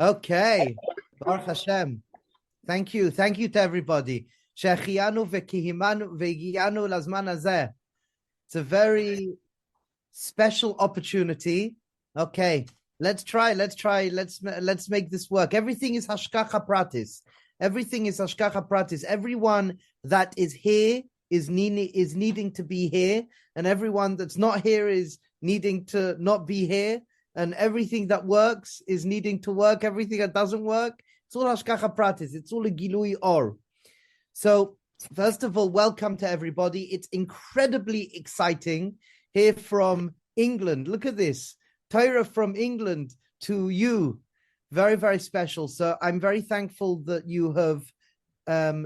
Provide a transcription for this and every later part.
Okay. Baruch Hashem. Thank you. Thank you to everybody. Shechianu vekihimanu vegianu lazman hazeh. It's a very special opportunity. Okay. Let's try. Let's make this work. Everything is hashkacha pratis. Everything is hashkacha pratis. Everyone that is here is needing to be here, and everyone that's not here is needing to not be here. And everything that works is needing to work. Everything that doesn't work, it's all hashkacha pratis. It's all a gilui or. So, first of all, welcome to everybody. It's incredibly exciting here from England. Look at this. Torah from England to you. Very, very special. So I'm very thankful that you have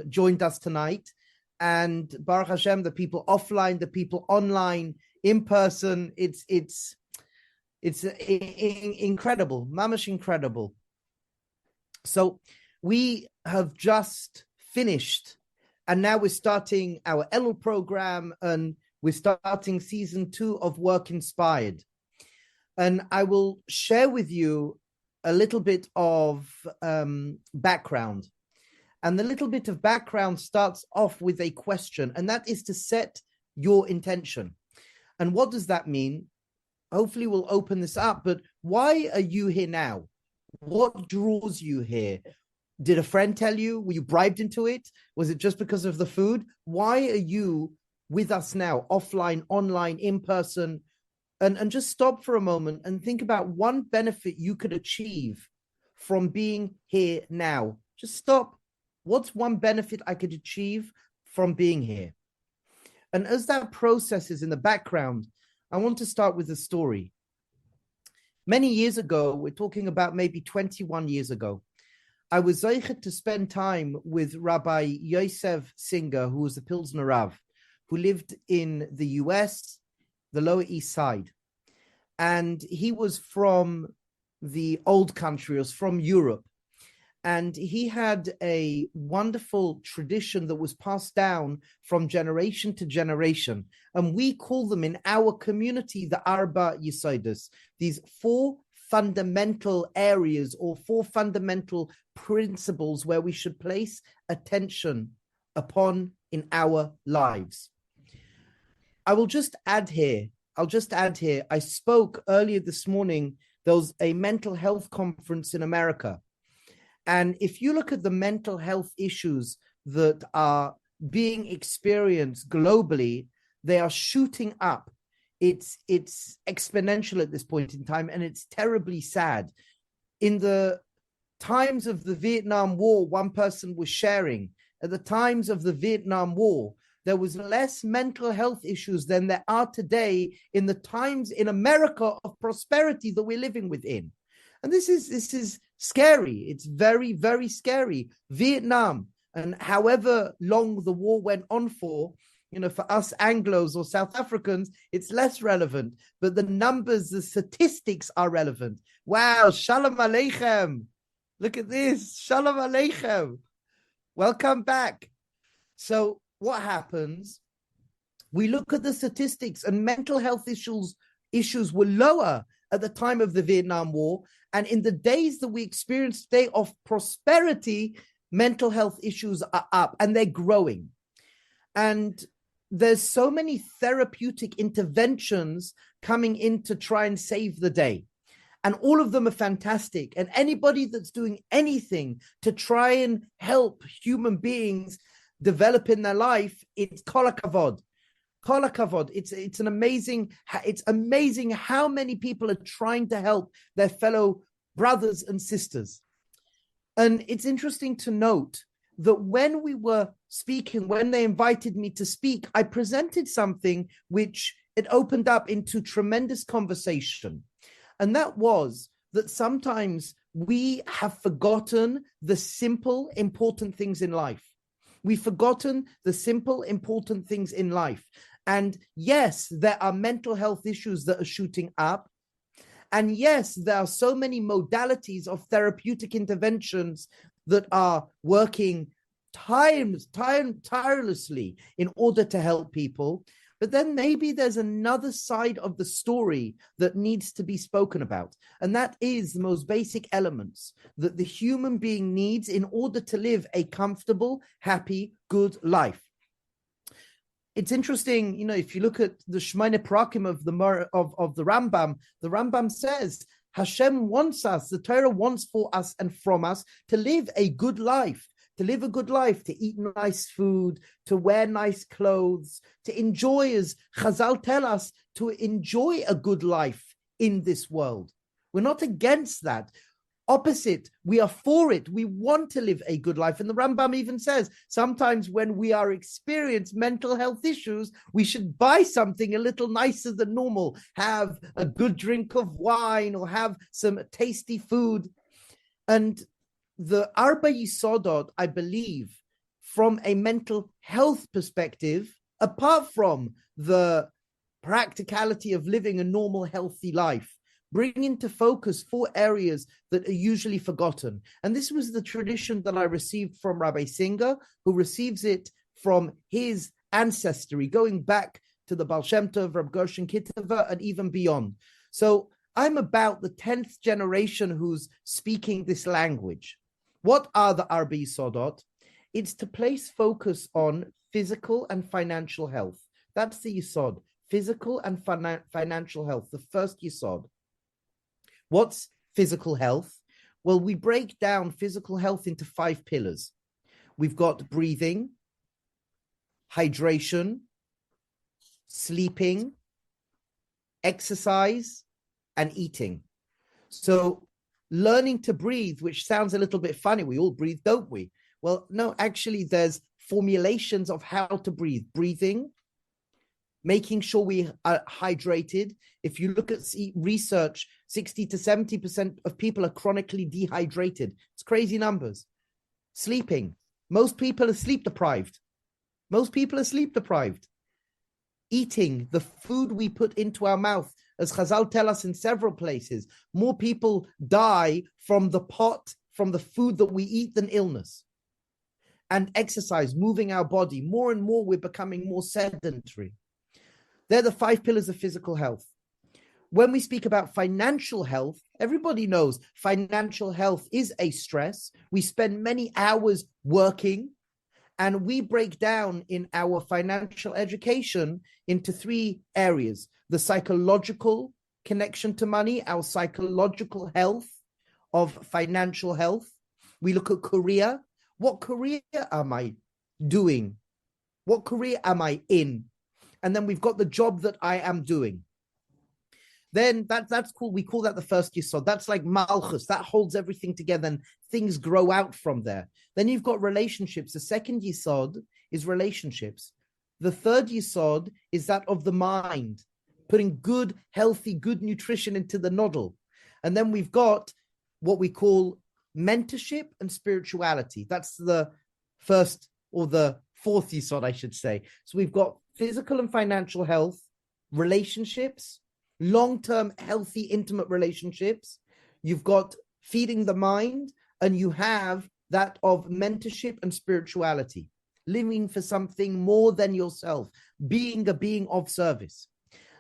joined us tonight. And Baruch Hashem, the people offline, the people online, in person, it's incredible, mamash incredible. So we have just finished, and now we're starting our Elul program, and we're starting season 2 of Work Inspired. And I will share with you a little bit of background. And the little bit of background starts off with a question, and that is to set your intention. And what does that mean? Hopefully we'll open this up, but why are you here now? What draws you here? Did a friend tell you? Were you bribed into it? Was it just because of the food? Why are you with us now, offline, online, in person? And just stop for a moment and think about one benefit you could achieve from being here now. Just stop. What's one benefit I could achieve from being here? And as that process is in the background, I want to start with a story. Many years ago, we're talking about maybe 21 years ago, I was zeichet to spend time with Rabbi Yosef Singer, who was a Pilzno Rav, who lived in the US, the Lower East Side. And he was from the old country, he was from Europe. And he had a wonderful tradition that was passed down from generation to generation. And we call them in our community the Arba Yesodus, these 4 fundamental areas or 4 fundamental principles where we should place attention upon in our lives. I'll just add here, I spoke earlier this morning, there was a mental health conference in America. And if you look at the mental health issues that are being experienced globally, they are shooting up. It's exponential at this point in time, and it's terribly sad. In the times of the Vietnam War, one person was sharing, at the times of the Vietnam War, there was less mental health issues than there are today in the times in America of prosperity that we're living within. And this is scary. It's very, very scary. Vietnam, and however long the war went on for, for us Anglos or South Africans, it's less relevant. But the numbers, the statistics are relevant. Wow, Shalom Aleichem. Look at this. Shalom Aleichem. Welcome back. So what happens? We look at the statistics, and mental health issues were lower at the time of the Vietnam War. And in the days that we experience today of prosperity, mental health issues are up and they're growing. And there's so many therapeutic interventions coming in to try and save the day. And all of them are fantastic. And anybody that's doing anything to try and help human beings develop in their life, it's kol hakavod. Kol hakavod. It's amazing how many people are trying to help their fellow brothers and sisters. And it's interesting to note that when we were speaking, when they invited me to speak, I presented something which it opened up into tremendous conversation. And that was that sometimes we have forgotten the simple, important things in life. We've forgotten the simple, important things in life. And yes, there are mental health issues that are shooting up. And yes, there are so many modalities of therapeutic interventions that are working tirelessly in order to help people. But then maybe there's another side of the story that needs to be spoken about. And that is the most basic elements that the human being needs in order to live a comfortable, happy, good life. It's interesting, if you look at the Shemone Parakim of the Rambam says, Hashem wants us, the Torah wants for us and from us to live a good life. To live a good life, to eat nice food, to wear nice clothes, to enjoy, as Chazal tell us, to enjoy a good life in this world. We're not against that. Opposite, we are for it. We want to live a good life. And the Rambam even says, sometimes when we are experiencing mental health issues, we should buy something a little nicer than normal, have a good drink of wine or have some tasty food. And the Arba Yisodot, I believe, from a mental health perspective, apart from the practicality of living a normal, healthy life, bring into focus 4 areas that are usually forgotten. And this was the tradition that I received from Rabbi Singer, who receives it from his ancestry, going back to the Baal Shem Tov, Rab Gershon Kiteva, and even beyond. So I'm about the 10th generation who's speaking this language. What are the Arba Yisodot? It's to place focus on physical and financial health. That's the Yisod, physical and financial health, the first Yisod. What's physical health? Well, we break down physical health into 5 pillars. We've got breathing, hydration, sleeping, exercise, and eating. So learning to breathe, which sounds a little bit funny. We all breathe, don't we? Well, no, actually, there's formulations of how to breathe. Breathing, making sure we are hydrated. If you look at research, 60 to 70% of people are chronically dehydrated. It's crazy numbers. Sleeping. Most people are sleep deprived. Eating, the food we put into our mouth. As Chazal tell us in several places, more people die from the food that we eat than illness. And exercise, moving our body. More and more, we're becoming more sedentary. They're the 5 pillars of physical health. When we speak about financial health, everybody knows financial health is a stress. We spend many hours working, and we break down in our financial education into 3 areas. The psychological connection to money, our psychological health of financial health. We look at career. What career am I doing? What career am I in? And then we've got the job that I am doing. Then that's cool. We call that the first yisod. That's like malchus. That holds everything together and things grow out from there. Then you've got relationships. The second yisod is relationships. The third yisod is that of the mind, putting good, healthy, good nutrition into the nodal. And then we've got what we call mentorship and spirituality. That's the first or the fourth yisod, I should say. So we've got physical and financial health, relationships, long-term, healthy, intimate relationships. You've got feeding the mind, and you have that of mentorship and spirituality, living for something more than yourself, being a being of service.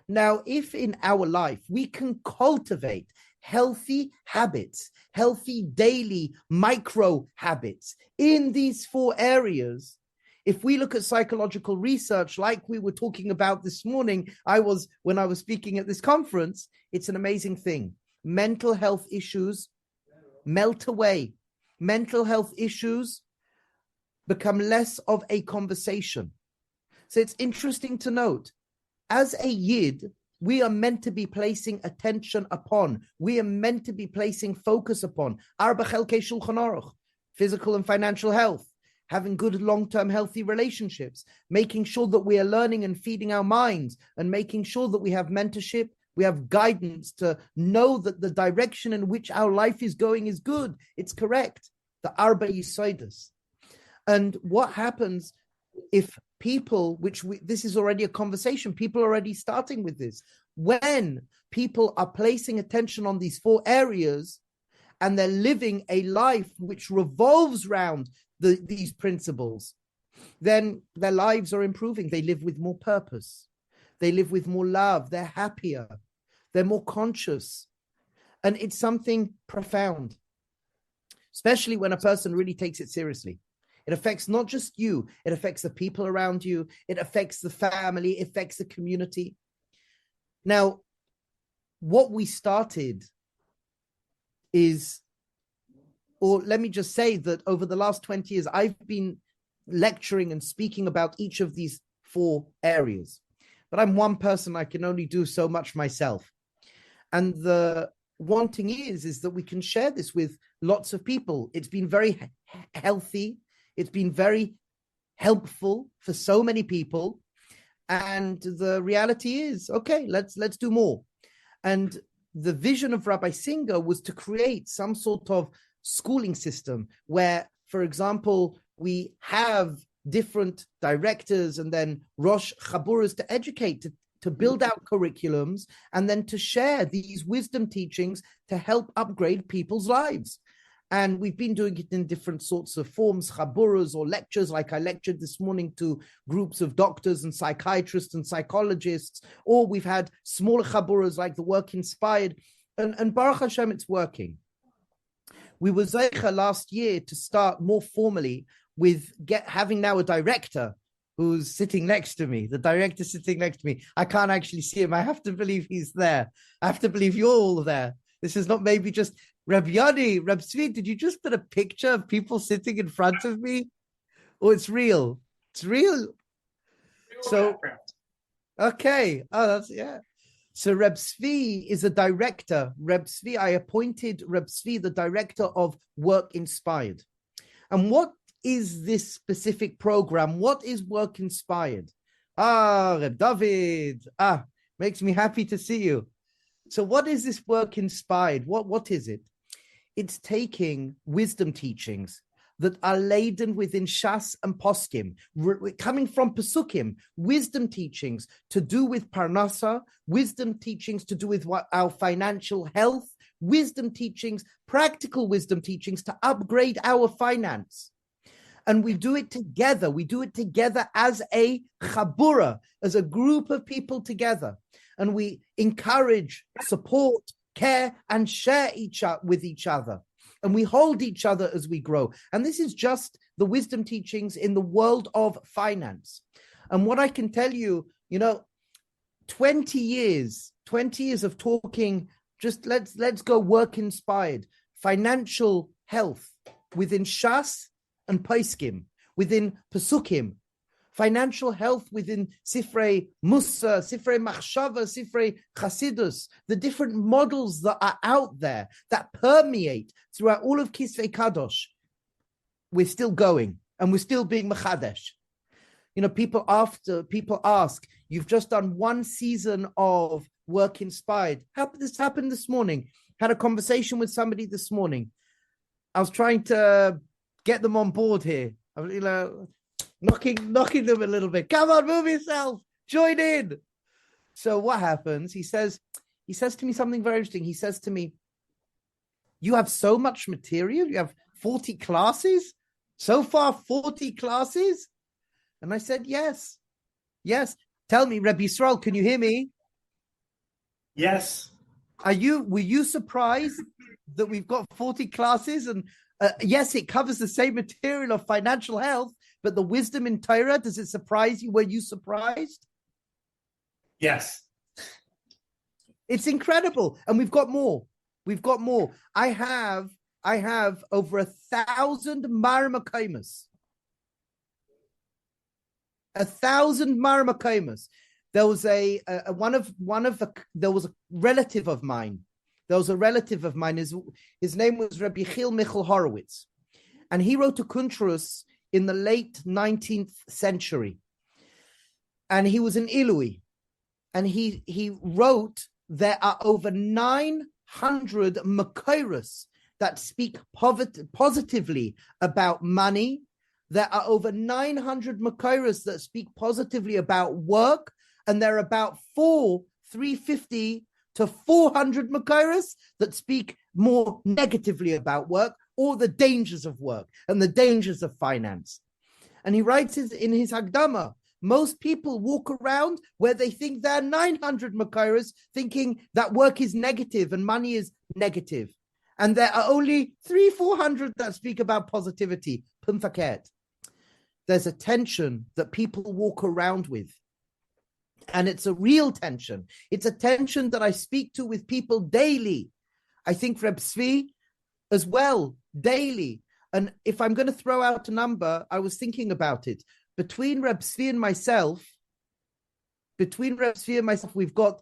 Now, if in our life we can cultivate healthy habits, healthy daily micro habits in these 4 areas, if we look at psychological research, like we were talking about this morning, when I was speaking at this conference, it's an amazing thing. Mental health issues melt away. Mental health issues become less of a conversation. So it's interesting to note, as a Yid, we are meant to be placing attention upon. We are meant to be placing focus upon. Arba Chelkei Shulchan Aruch, physical and financial health, having good long-term healthy relationships, making sure that we are learning and feeding our minds, and making sure that we have mentorship, we have guidance to know that the direction in which our life is going is good. It's correct. The Arba Yisodos. And what happens if people, this is already a conversation, people are already starting with this. When people are placing attention on these 4 areas and they're living a life which revolves around these principles, then their lives are improving. They live with more purpose. They live with more love. They're happier. They're more conscious. And it's something profound, especially when a person really takes it seriously. It affects not just you, it affects the people around you, it affects the family, it affects the community. Now, what we started is, or let me just say that over the last 20 years, I've been lecturing and speaking about each of these 4 areas. But I'm one person, I can only do so much myself. And the wanting is that we can share this with lots of people. It's been very healthy. It's been very helpful for so many people. And the reality is, okay, let's do more. And the vision of Rabbi Singer was to create some sort of schooling system where, for example, we have different directors and then Rosh Chaburas to educate, to build out curriculums, and then to share these wisdom teachings to help upgrade people's lives. And we've been doing it in different sorts of forms, chaburas or lectures, like I lectured this morning to groups of doctors and psychiatrists and psychologists, or we've had smaller chaburas like the Work Inspired, and Baruch Hashem, it's working. We were zeicha last year to start more formally with having now a director who's sitting next to me. The director sitting next to me. I can't actually see him. I have to believe he's there. I have to believe you're all there. This is not maybe just Reb Yoni, Reb Tzvi, did you just put a picture of people sitting in front of me? Oh, it's real. It's real. So, okay. Oh, that's, yeah. So Reb Tzvi is a director. Reb Tzvi, I appointed Reb Tzvi the director of Work Inspired. And what is this specific program? What is Work Inspired? Reb David. Makes me happy to see you. So what is this Work Inspired? What is it? It's taking wisdom teachings that are laden within Shas and Poskim, coming from Pesukim, wisdom teachings to do with Parnassa, wisdom teachings to do with our financial health, wisdom teachings, practical wisdom teachings to upgrade our finance. And we do it together. We do it together as a Chabura, as a group of people together. And we encourage, support, care, and share with each other. And we hold each other as we grow. And this is just the wisdom teachings in the world of finance. And what I can tell you, 20 years of talking, just let's go Work Inspired, financial health within Shas and Poskim, within Pesukim, financial health within Sifrei Musa, Sifrei Machshava, Sifrei Chasidus, the different models that are out there that permeate throughout all of Kisvei Kadosh. We're still going and we're still being Mechadesh. People ask, you've just done one season of Work Inspired. This happened this morning. Had a conversation with somebody this morning. I was trying to get them on board here. Knocking them a little bit. Come on, move yourself. Join in. So what happens? He says to me something very interesting. He says to me, you have so much material. You have 40 classes. So far, 40 classes. And I said, yes. Tell me, Rabbi Yisrael, can you hear me? Yes. Were you surprised that we've got 40 classes? And yes, it covers the same material of financial health, but the wisdom in Torah, does it surprise you? Were you surprised? Yes. It's incredible. And we've got more. I have over 1,000 marmakaimas. 1,000 marmakaimas. There was a relative of mine. His name was Rabbi Chil Michal Horowitz. And he wrote a kuntrus in the late 19th century. And he was an Ilui. And he wrote, there are over 900 Makoros that speak positively about money. There are over 900 Makoros that speak positively about work. And there are about 350 to 400 Makoros that speak more negatively about work, or the dangers of work and the dangers of finance. And he writes in his Hagdama Most people walk around where they think there are 900 Makairas, thinking that work is negative and money is negative. And there are only 300-400 that speak about positivity. There's a tension that people walk around with. And it's a real tension. It's a tension that I speak to with people daily. I think Reb Tzvi as well, daily. And if I'm going to throw out a number, I was thinking about it. Between Reb Tzvi and myself, we've got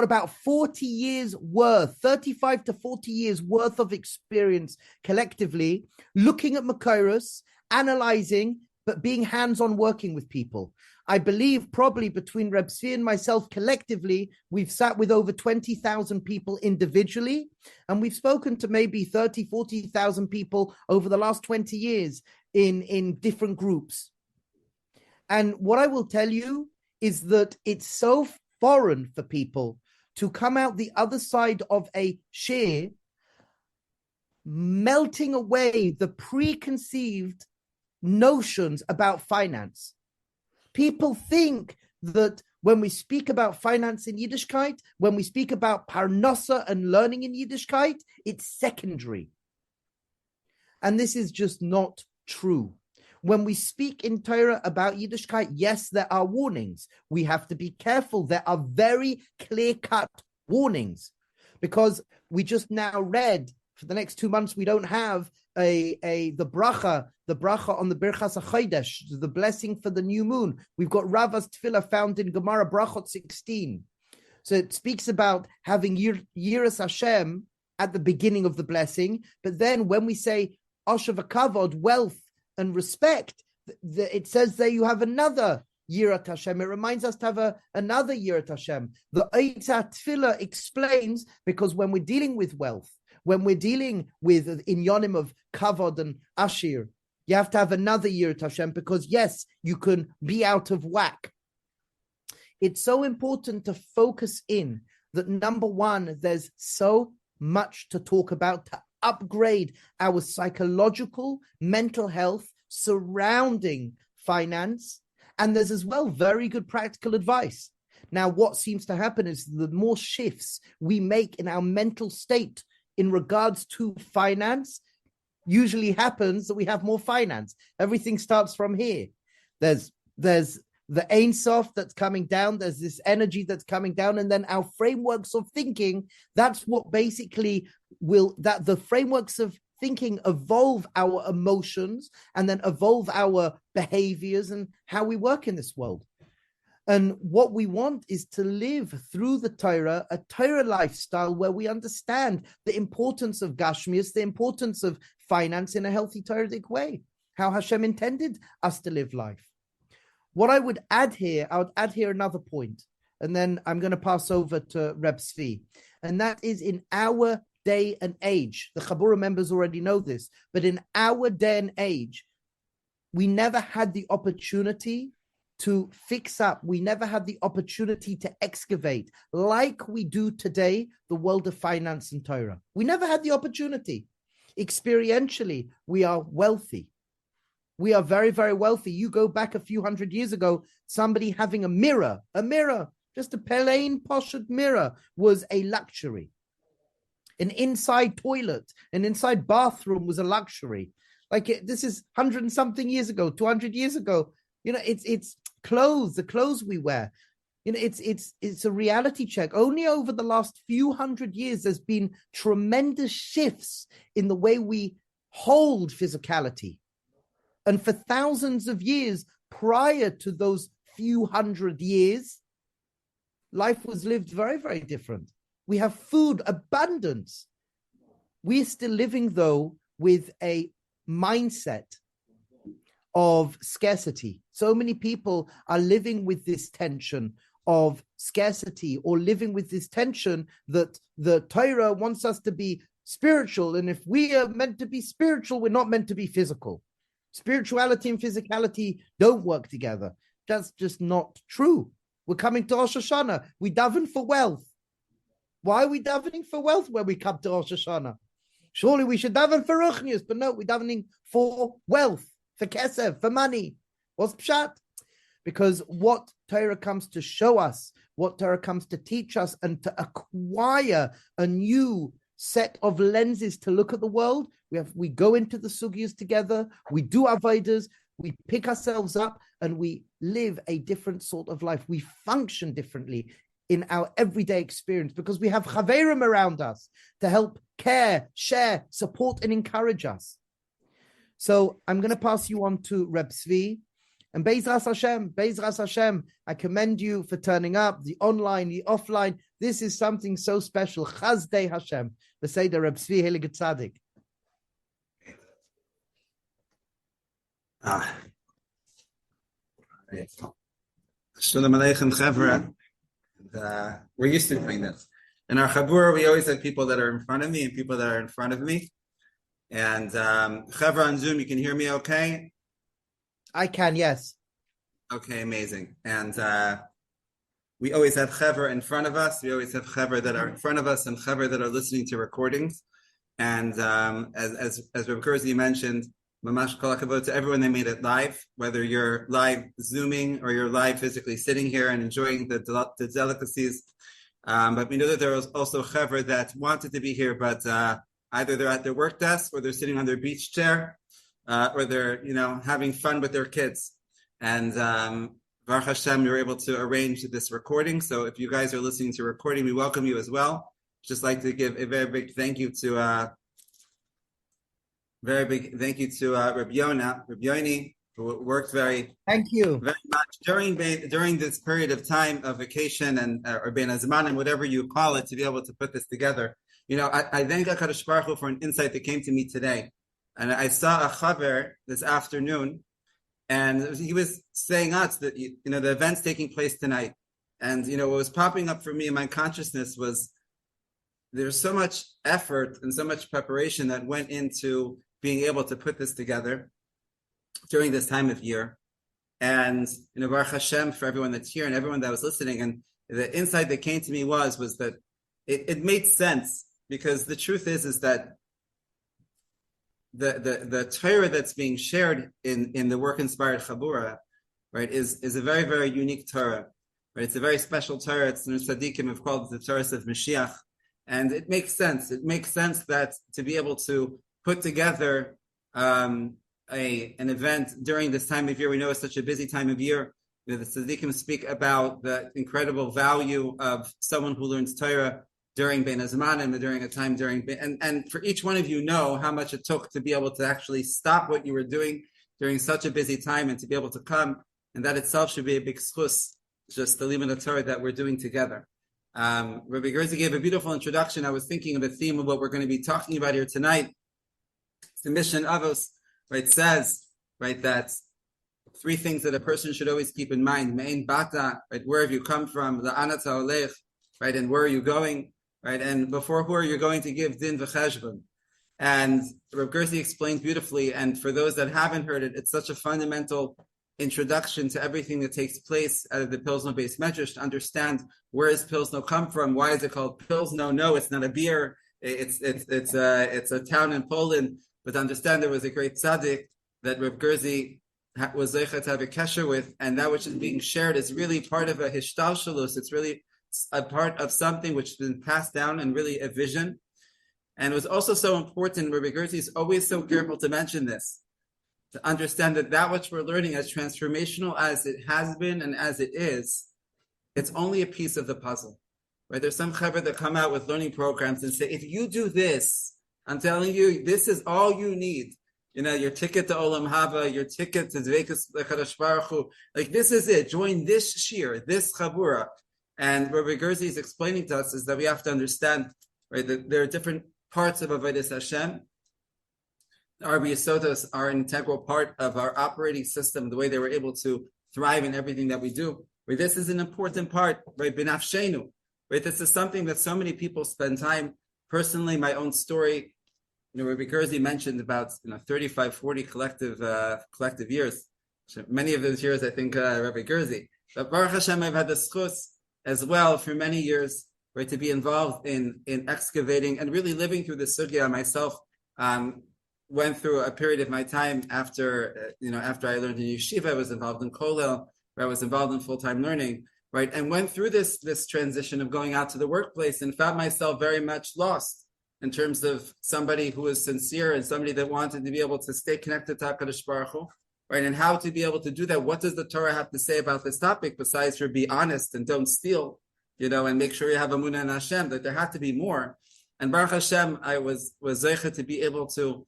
about 40 years worth, 35 to 40 years worth of experience collectively, looking at Makairos, analyzing, but being hands-on working with people. I believe probably between Reb Tzvi and myself collectively, we've sat with over 20,000 people individually, and we've spoken to maybe 30, 40,000 people over the last 20 years in different groups. And what I will tell you is that it's so foreign for people to come out the other side of a shir, melting away the preconceived notions about finance. People think that when we speak about finance in Yiddishkeit, when we speak about Parnassa and learning in Yiddishkeit, it's secondary. And this is just not true. When we speak in Torah about Yiddishkeit, yes, there are warnings. We have to be careful. There are very clear-cut warnings, because we just now read for the next 2 months, we don't have the bracha on the Birchas HaChodesh, the blessing for the new moon. We've got Rava's Tefillah found in Gemara Brachot 16. So it speaks about having Yiras Hashem at the beginning of the blessing, but then when we say Osher v'Kavod, wealth and respect, it says there you have another Yirat Hashem. It reminds us to have another Yirat Hashem. The Eitzah Tefillah explains, because when we're dealing with wealth, when we're dealing with in Yomim of Kavod and Ashir, you have to have another Yirat Hashem, because yes, you can be out of whack. It's so important to focus in that, number one, there's so much to talk about to upgrade our psychological, mental health surrounding finance. And there's as well very good practical advice. Now, what seems to happen is the more shifts we make in our mental state in regards to finance, usually happens that we have more finance. Everything starts from here. There's the Ein Sof that's coming down. There's this energy that's coming down. And then our frameworks of thinking, that's what basically that the frameworks of thinking evolve our emotions and then evolve our behaviors and how we work in this world. And what we want is to live through the Torah, a Torah lifestyle where we understand the importance of Gashmius, the importance of finance in a healthy Torah-ic way, how Hashem intended us to live life. What I would add here, another point, and then I'm going to pass over to Reb Tzvi, and that is in our day and age. The Chabura members already know this, but in our day and age, we never had the opportunity to fix up. We never had the opportunity to excavate like we do today the world of finance and Torah. We never had the opportunity. Experientially, we are wealthy. We are very, very wealthy. You go back a few hundred years ago, somebody having a mirror, just a plain poshut mirror was a luxury. An inside toilet, an inside bathroom was a luxury. This is 100 and something years ago, 200 years ago. It's clothes, the clothes we wear. It's a reality check. Only over the last few hundred years, there's been tremendous shifts in the way we hold physicality. And for thousands of years prior to those few hundred years, life was lived very, very different. We have food abundance. We're still living, though, with a mindset of scarcity. So many people are living with this tension of scarcity, or living with this tension that the Torah wants us to be spiritual. And if we are meant to be spiritual, we're not meant to be physical. Spirituality and physicality don't work together. That's just not true. We're coming to Rosh Hashanah. We daven for wealth. Why are we davening for wealth when we come to Rosh Hashanah? Surely we should daven for ruchnius, but no, we're davening for wealth, for kesef, for money. What's pshat? because what Torah comes to show us, what Torah comes to teach us, and to acquire a new set of lenses to look at the world. We go into the sugyas together, we do avodas, we pick ourselves up, and we live a different sort of life. We function differently in our everyday experience because we have chaverim around us to help care, share, support, and encourage us. So I'm going to pass you on to Reb Tzvi. And Be'ezras Hashem, I commend you for turning up, the online, the offline. This is something so special. Chazdei Hashem. V'seider Reb Tzvi Heilige Tzadik. Shalom Aleichem Chabura. We're used to doing this. In our Chabura, we always have people that are in front of me and people that are in front of me. And Chavra on Zoom, you can hear me okay? I can, yes. Okay, amazing. And we always have Chavra in front of us. We always have Chavra that are in front of us and Chavra that are listening to recordings. And as Reb Gerzi mentioned, Mamash Kol HaKavod to everyone that made it live, whether you're live Zooming or you're live physically sitting here and enjoying the delicacies. But we know that there was also Chavra that wanted to be here, but either they're at their work desk or they're sitting on their beach chair or they're, having fun with their kids. And Baruch Hashem, we were able to arrange this recording. So if you guys are listening to recording, we welcome you as well. Just like to give a very big thank you to Reb Yoni, who worked very much during this period of time of vacation and or bein hazmanim, whatever you call it, to be able to put this together. I thank HaKadosh Baruch Hu for an insight that came to me today. And I saw a chaver this afternoon, and he was saying us that, the event's taking place tonight. And, what was popping up for me in my consciousness was there's so much effort and so much preparation that went into being able to put this together during this time of year. And, Baruch Hashem for everyone that's here and everyone that was listening. And the insight that came to me was that it made sense, because the truth is that the Torah that's being shared in the work-inspired Chabura, right, is a very, very unique Torah. Right? It's a very special Torah. It's the Tzaddikim have called the Torah of Mashiach. And it makes sense. It makes sense that to be able to put together an event during this time of year. We know it's such a busy time of year. The Tzaddikim speak about the incredible value of someone who learns Torah during bein hazmanim, during a time and for each one of you know how much it took to be able to actually stop what you were doing during such a busy time and to be able to come, and that itself should be a big schus, just the limud Torah that we're doing together. Rabbi Gerzi gave a beautiful introduction. I was thinking of the theme of what we're going to be talking about here tonight. It's the mission of us, right? Says, right, that three things that a person should always keep in mind. Mein bata, right? Where have you come from? La'anat ha'olech, right? And where are you going? Right, and before who are you going to give din v'cheshbon? And Rav Gerzi explained beautifully, and for those that haven't heard it, it's such a fundamental introduction to everything that takes place at the Pilzno base medrash to understand where does Pilzno come from, why is it called Pilzno? No, it's not a beer, it's a town in Poland, but to understand there was a great tzaddik that Rav Gerzi was zeichet to have a kesher with, and that which is being shared is really part of a hishtalshalus. It's really a part of something which has been passed down and really a vision. And it was also so important, Rabbi Gerzi is always so careful to mention this, to understand that which we're learning, as transformational as it has been and as it is, it's only a piece of the puzzle. Right? There's some chaver that come out with learning programs and say, if you do this, I'm telling you, this is all you need. Your ticket to Olam Haba, your ticket to Dveikus L'Kadosh Baruch Hu, like this is it. Join this shir, this Chabura. And Rabbi Gerzi is explaining to us is that we have to understand, right, that there are different parts of Avodas Hashem. Our Biyasotos are an integral part of our operating system, the way they were able to thrive in everything that we do. Right, this is an important part, right, B'nafshenu. Right, this is something that so many people spend time. Personally, my own story, Rabbi Gerzi mentioned about 35, 40 collective years. So many of those years, I think, Rabbi Gerzi. But Baruch Hashem, I've had the schus as well for many years, right, to be involved in excavating and really living through the sugya. Myself went through a period of my time after I learned in yeshiva. I was involved in kollel, right? I was involved in full-time learning, right? And went through this transition of going out to the workplace and found myself very much lost in terms of somebody who was sincere and somebody that wanted to be able to stay connected to HaKadosh Baruch Hu, right? And how to be able to do that. What does the Torah have to say about this topic besides for be honest and don't steal, and make sure you have Amunah in Hashem, that there had to be more. And Baruch Hashem, I was zeicha to be able to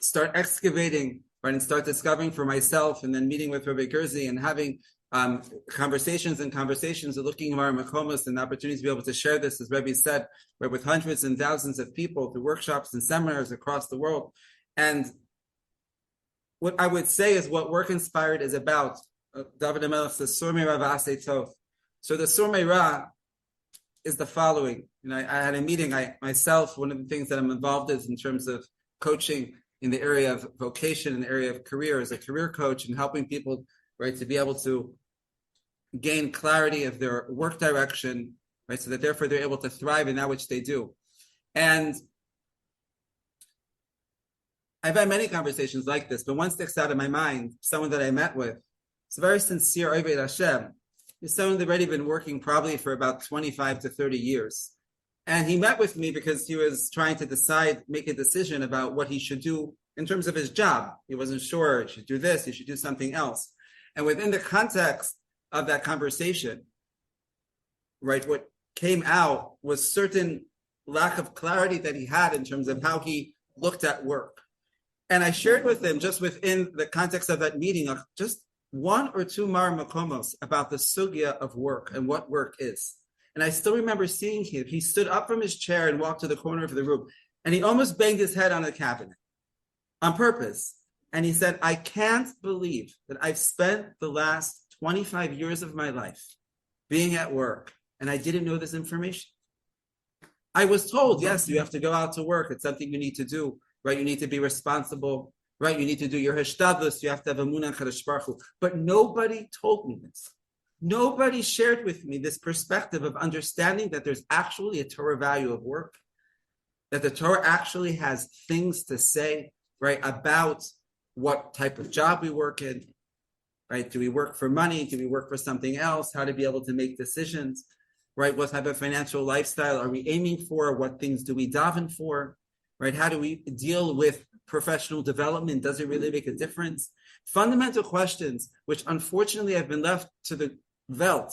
start excavating, right, and start discovering for myself, and then meeting with Rabbi Gerzi and having conversations and looking at our makomos and the opportunity to be able to share this, as Rebbe said, right, with hundreds and thousands of people through workshops and seminars across the world. And what I would say is what Work Inspired is about. David HaMelech says, Sur Meira v'asei tov. So the Sur Meira is the following. I had a meeting, myself, one of the things that I'm involved in terms of coaching in the area of vocation, in the area of career, as a career coach, and helping people, right, to be able to gain clarity of their work direction, right, so that therefore they're able to thrive in that which they do. And I've had many conversations like this, but one sticks out in my mind, someone that I met with. It's a very sincere Oved Hashem. He's someone that's already been working probably for about 25 to 30 years. And he met with me because he was trying to make a decision about what he should do in terms of his job. He wasn't sure, he should do this, he should do something else. And within the context of that conversation, right, what came out was certain lack of clarity that he had in terms of how he looked at work. And I shared with him, just within the context of that meeting, just one or two mar makomos about the sugya of work and what work is. And I still remember seeing him. He stood up from his chair and walked to the corner of the room, and he almost banged his head on the cabinet on purpose. And he said, I can't believe that I've spent the last 25 years of my life being at work, and I didn't know this information. I was told, yes, you have to go out to work. It's something you need to do, right? You need to be responsible, right? You need to do your hishtadlus. You have to have Amunah Kadosh Baruch Hu. But nobody told me this. Nobody shared with me this perspective of understanding that there's actually a Torah value of work, that the Torah actually has things to say, right, about what type of job we work in, right? Do we work for money? Do we work for something else? How to be able to make decisions, right? What type of financial lifestyle are we aiming for? What things do we daven for, right? How do we deal with professional development? Does it really make a difference? Fundamental questions, which unfortunately have been left to the Welt,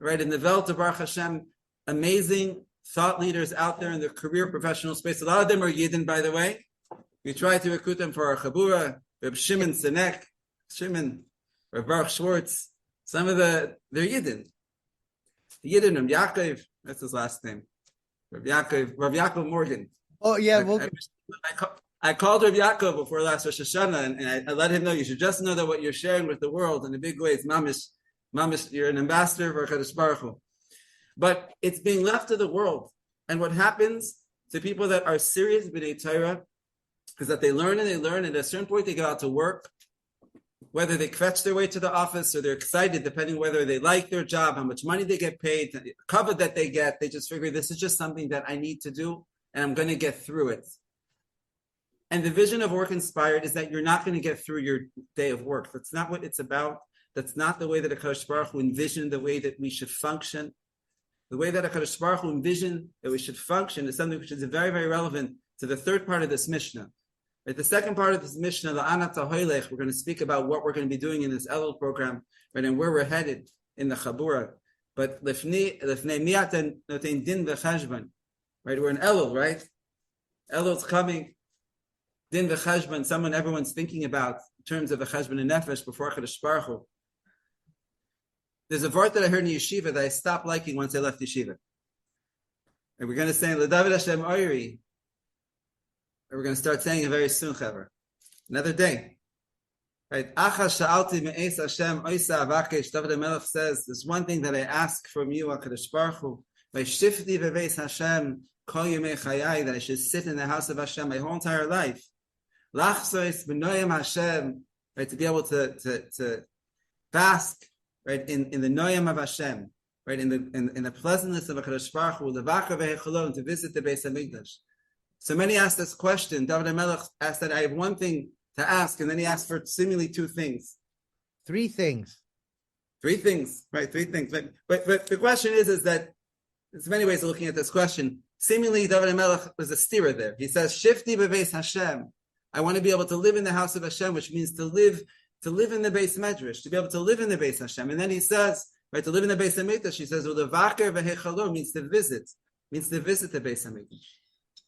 right? In the Welt of Baruch Hashem, amazing thought leaders out there in the career professional space. A lot of them are Yidden, by the way. We try to recruit them for our Chabura, Reb Shimon Sinek, Reb Baruch Schwartz. Some of they're Yidden. Yidden, Reb Yaakov, that's his last name. Reb Yaakov Morgan. Oh, yeah. I called Reb Yaakov before last Rosh Hashanah, and I let him know, you should just know that what you're sharing with the world in a big way is mamish, you're an ambassador for HaKadosh Baruch Hu. But it's being left to the world. And what happens to people that are serious b'nei Torah is that they learn, and at a certain point they go out to work, whether they fetch their way to the office or they're excited, depending whether they like their job, how much money they get paid, the cover that they get, they just figure this is just something that I need to do, and I'm going to get through it. And the vision of Work Inspired is that you're not going to get through your day of work. That's not what it's about. That's not the way that HaKadosh Baruch Hu envisioned the way that we should function. The way that HaKadosh Baruch Hu envisioned that we should function is something which is very, very relevant to the third part of this Mishnah. Right, the second part of this Mishnah, La'ana Tahoylech, we're going to speak about what we're going to be doing in this Elul program, right, and where we're headed in the Chabura. But Lefnei Mi'at Notein Din V'Chashban, right, we're in Elul, right? Elul's coming. Din V'Chashban, someone everyone's thinking about in terms of the Chashban and Nefesh before HaKadosh Baruch Hu. There's a word that I heard in yeshiva that I stopped liking once I left yeshiva. And we're going to say, L'David Hashem Oiri. And we're going to start saying it very soon, Chaver. Another day. Right? Achas sha'alti me'es Hashem oisa avakesh. David HaMelech says, there's one thing that I ask from you, HaKadosh Baruch Hu. V'shifti v'veis Hashem kol yemei chayai, that I should sit in the house of Hashem my whole entire life. Lachsois b'noyim Hashem, right, to be able to bask, right, in the noyim of Hashem, right, in the pleasantness of HaKadosh Baruch Hu, l'vakar v'hecholon, to visit the Beis HaMikdash. So many asked this question. David HaMelech asked that I have one thing to ask, and then he asked for seemingly two things. Three things. Three things, right? Three things. But the question is that there's many ways of looking at this question. Seemingly, David HaMelech was a steerer there. He says, "Shifti bebeis Hashem." I want to be able to live in the house of Hashem, which means to live in the Beis Medrash, to be able to live in the Beis Hashem. And then he says, right, to live in the Beis Hamikdash, he says, "Ulevaker v'hechalo," means to visit the Beis Hamikdash.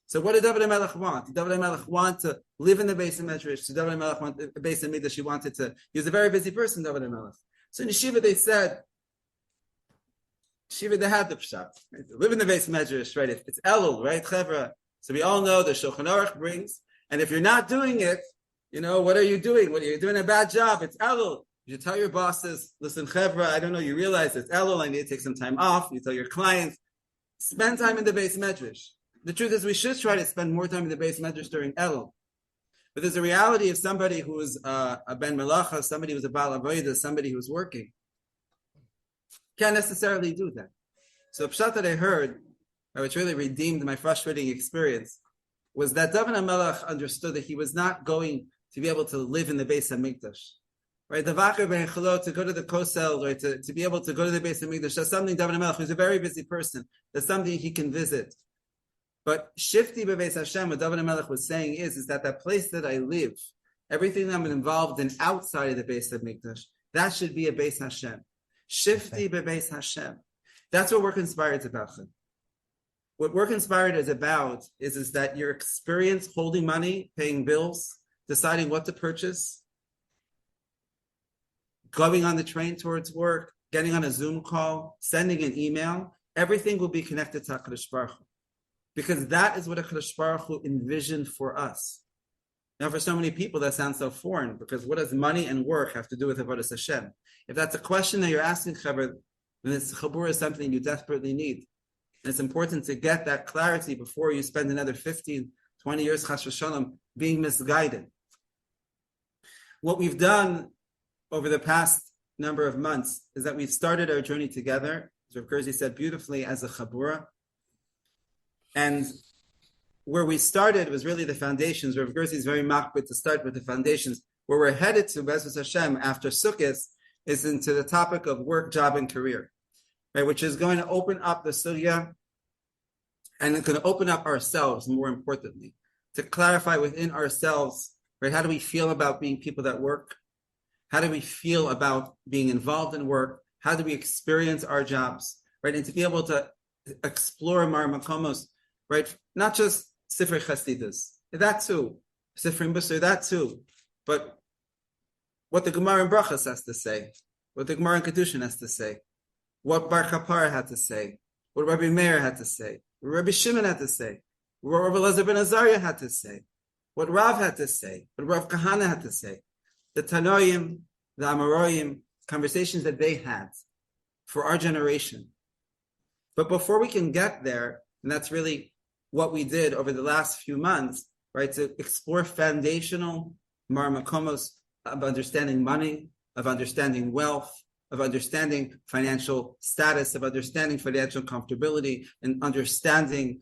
So what did David HaMelech want? Did David HaMelech want to live in the Beis Medrash? Did David HaMelech want the Beis Hamikdash? He was a very busy person, David HaMelech. So in Yeshiva they said, they had the pshat, right? To live in the Beis Medrash, right? It's Elul, right? Chevra. So we all know the Shulchan Aruch brings, and if you're not doing it, what are you doing? You're doing a bad job. It's Elul. You tell your bosses, listen, Chevra, I don't know, you realize it's Elul, I need to take some time off. You tell your clients, spend time in the Beis Medrash. The truth is we should try to spend more time in the Beis Medrash during Elul. But there's a reality of somebody who is a ben melacha, somebody who's a bal avodah, somebody who's working. Can't necessarily do that. So pshat that I heard, which really redeemed my frustrating experience, was that David HaMelech understood that he was not going to be able to live in the Beis HaMikdash. Right, the Vacher B'Echelo, to go to the Kosel, right, to be able to go to the Beis HaMikdash, that's something David HaMelech, who's a very busy person, that's something he can visit. But Shifti Bebeis Hashem, what David HaMelech was saying is that place that I live, everything that I'm involved in outside of the Beis HaMikdash, that should be a Beis Hashem. Shifti Bebeis Hashem. That's what Work Inspired is about. What Work Inspired is about is that your experience holding money, paying bills, deciding what to purchase, going on the train towards work, getting on a Zoom call, sending an email, everything will be connected to HaKadosh Baruch Hu. Because that is what HaKadosh Baruch Hu envisioned for us. Now, for so many people, that sounds so foreign, because what does money and work have to do with Avodas Hashem? If that's a question that you're asking, Chabura, then this Chabura is something you desperately need. And it's important to get that clarity before you spend another 15, 20 years, Chas v'Shalom, being misguided. What we've done over the past number of months is that we've started our journey together, as Rav Gerzi said beautifully, as a Chabura. And where we started was really the foundations. Rav Gerzi is very makbid to start with the foundations. Where we're headed to, B'ezras Hashem, after Sukkot, is into the topic of work, job, and career, right? Which is going to open up the sugya, and it's going to open up ourselves, more importantly, to clarify within ourselves, right? How do we feel about being people that work? How do we feel about being involved in work? How do we experience our jobs, right? And to be able to explore Mar Makomos, right? Not just Sifrei Chassidus, that too. Sifrei Busser, that too. But what the Gemara in Brachas has to say, what the Gemara in Kedushin has to say, what Bar Kapara had to say, what Rabbi Meir had to say, what Rabbi Shimon had to say, what Rabbi Elazar ben Azariah had to say, what Rav had to say, what Rav Kahana had to say, the Tanoim, the Amoraim, conversations that they had for our generation. But before we can get there, and that's really what we did over the last few months, right, to explore foundational marmakomos of understanding money, of understanding wealth, of understanding financial status, of understanding financial comfortability, and understanding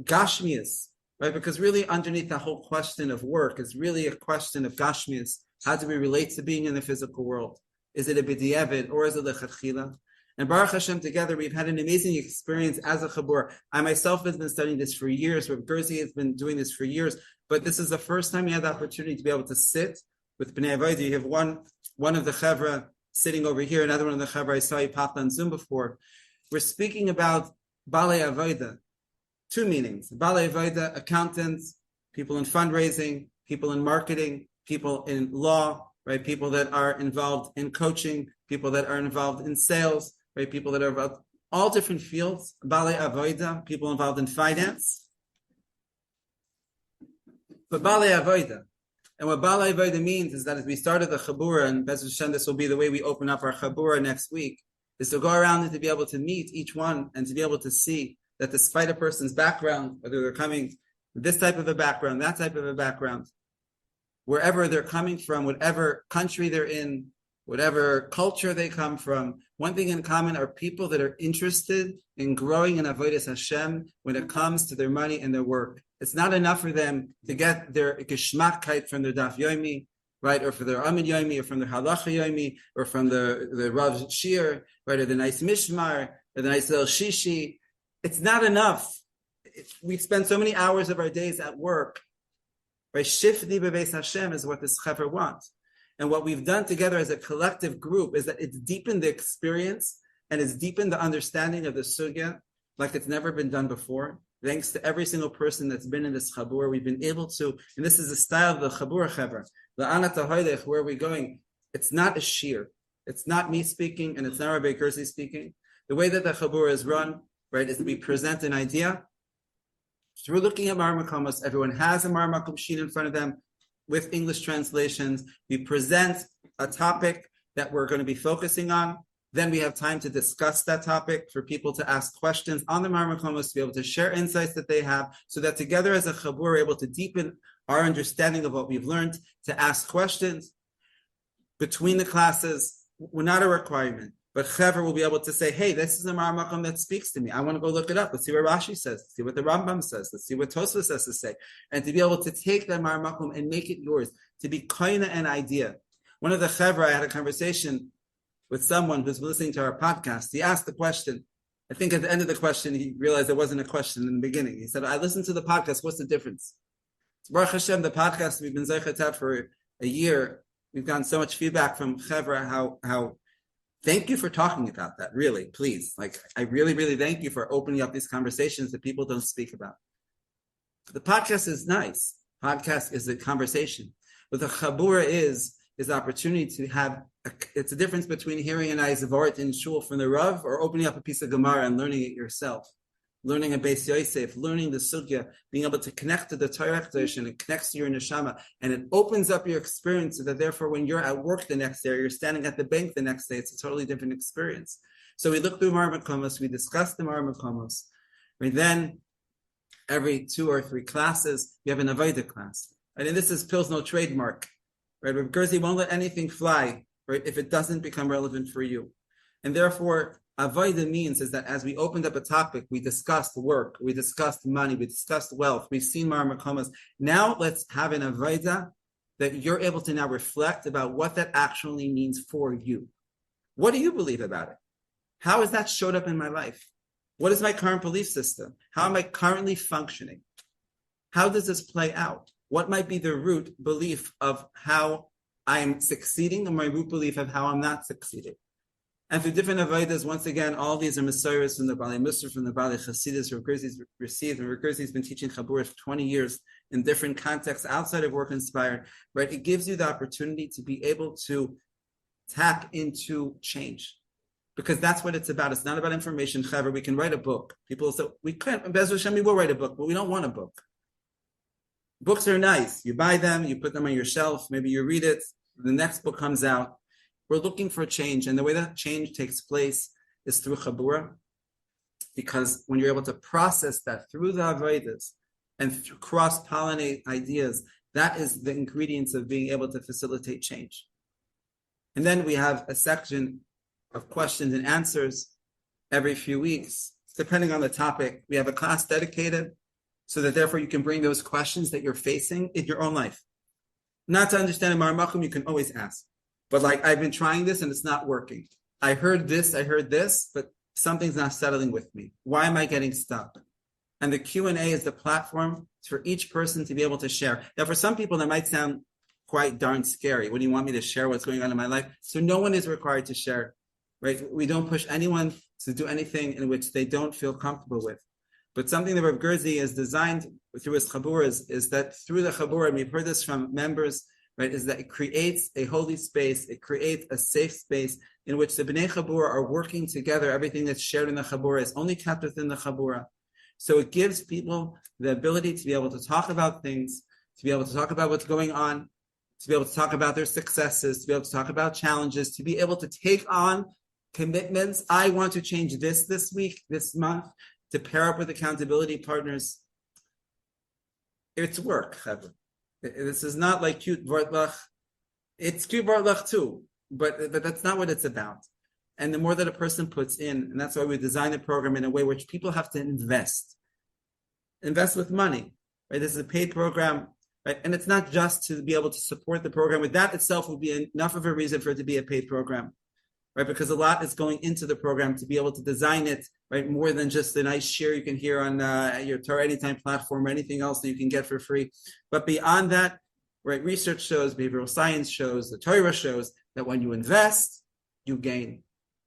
gashmias, right? Because really underneath the whole question of work is really a question of gashmias. How do we relate to being in the physical world? Is it a b'diavad or is it a lechatchila? And Baruch Hashem, together, we've had an amazing experience as a Chabur. I myself have been studying this for years. Rav Gerzi has been doing this for years. But this is the first time you had the opportunity to be able to sit with Bnei Avodah. You have one of the Chevra sitting over here, another one of the Chevra I saw you popped on Zoom before. We're speaking about Balei Avodah. Two meanings. Balei Avodah, accountants, people in fundraising, people in marketing, people in law, right? People that are involved in coaching, people that are involved in sales, right? People that are involved all different fields. Balei Avodah, people involved in finance. But Balei Avodah, and what Balei Avodah means is that as we started the Chabura, and B'ezras Hashem, this will be the way we open up our Chabura next week, is to go around and to be able to meet each one and to be able to see that despite a person's background, whether they're coming this type of a background, that type of a background, wherever they're coming from, whatever country they're in, whatever culture they come from, one thing in common are people that are interested in growing in Avodas Hashem when it comes to their money and their work. It's not enough for them to get their geschmackkeit from their daf yomi, right? Or for the Amid Yomi, or from the Halacha Yomi, or from the Rav Shir, right? Or the nice Mishmar, or the nice El Shishi. It's not enough. We spend so many hours of our days at work. Right? Shifti bebeis Hashem is what this chaver wants. And what we've done together as a collective group is that it's deepened the experience and it's deepened the understanding of the sugya like it's never been done before. Thanks to every single person that's been in this Chabura, we've been able to, and this is the style of the Chabura Chaver, the Anat HaHoydech, where are we going? It's not a shir. It's not me speaking, and it's not Rabbi Gerzi speaking. The way that the Chabura is run, right, is that we present an idea. Through looking at Mar Makomos, everyone has a Mar Makom sheet in front of them with English translations. We present a topic that we're going to be focusing on. Then we have time to discuss that topic, for people to ask questions on the Mar Makomos, to be able to share insights that they have, so that together as a Chabur, we're able to deepen our understanding of what we've learned, to ask questions between the classes. We're not a requirement, but Chaver will be able to say, hey, this is a Mar Makom that speaks to me. I want to go look it up. Let's see what Rashi says. Let's see what the Rambam says. Let's see what Tosfos has to say. And to be able to take that Mar Makom and make it yours, to be koina an idea. One of the Chaver, I had a conversation with someone who's listening to our podcast. He asked the question. I think at the end of the question, he realized there wasn't a question in the beginning. He said, I listened to the podcast. What's the difference? Baruch Hashem, the podcast we've been zeichet for a year. We've gotten so much feedback from Chevra, how thank you for talking about that, really, please. Like, I really, really thank you for opening up these conversations that people don't speak about. The podcast is nice. Podcast is a conversation. But the Chabura is the opportunity to have, it's a difference between hearing an Eizavort in Shul from the Rav or opening up a piece of Gemara and learning it yourself. Learning a Beis Yosef, learning the Sugya, being able to connect to the Torah tradition, it connects to your neshama, and it opens up your experience so that therefore when you're at work the next day or you're standing at the bank the next day, it's a totally different experience. So we look through Mar Makomos, we discuss the Mar Makomos. Then every 2 or 3 classes, we have an Avodah class. Right? And this is Pilzno trademark. Right? But Gerzi won't let anything fly, right, if it doesn't become relevant for you. And therefore, Avodah means is that as we opened up a topic, we discussed work, we discussed money, we discussed wealth, we've seen Mar Makomos. Now let's have an Avodah that you're able to now reflect about what that actually means for you. What do you believe about it? How has that showed up in my life? What is my current belief system? How am I currently functioning? How does this play out? What might be the root belief of how I'm succeeding and my root belief of how I'm not succeeding? And through different avodas, once again, all these are Messiahs from the Bali Musar, from the Bali Chasidus, Rav Gerzi's received, and Rav Gerzi's been teaching Chabura for 20 years in different contexts outside of Work Inspired, right? It gives you the opportunity to be able to tap into change. Because that's what it's about. It's not about information. Chaver, we can write a book. People say, we can't, Be'ez Hashem, we will write a book, but we don't want a book. Books are nice. You buy them, you put them on your shelf, maybe you read it, the next book comes out. We're looking for change, and the way that change takes place is through Chabura, because when you're able to process that through the Avodas and cross-pollinate ideas, that is the ingredients of being able to facilitate change. And then we have a section of questions and answers every few weeks, depending on the topic. We have a class dedicated so that therefore you can bring those questions that you're facing in your own life. Not to understand a Mar Makom, you can always ask. But like, I've been trying this and it's not working. I heard this, but something's not settling with me. Why am I getting stuck? And the Q&A is the platform for each person to be able to share. Now, for some people, that might sound quite darn scary. What do you want me to share what's going on in my life? So no one is required to share, right? We don't push anyone to do anything in which they don't feel comfortable with. But something that Rav Gerzi has designed through his Chabura is that through the Chabura, and we've heard this from members, right, is that it creates a holy space, it creates a safe space in which the Bnei Chabura are working together. Everything that's shared in the Chabura is only kept within the Chabura. So it gives people the ability to be able to talk about things, to be able to talk about what's going on, to be able to talk about their successes, to be able to talk about challenges, to be able to take on commitments. I want to change this week, this month, to pair up with accountability partners. It's work, Chabura. This is not like cute Vortlach. It's cute Vortlach too, but that's not what it's about. And the more that a person puts in, and that's why we designed the program in a way which people have to invest with money. Right? This is a paid program. right? And it's not just to be able to support the program. With that itself would be enough of a reason for it to be a paid program, right? Because a lot is going into the program to be able to design it, right? More than just a nice share you can hear on your Torah Anytime platform or anything else that you can get for free. But beyond that, right? Research shows, behavioral science shows, the Torah shows that when you invest, you gain.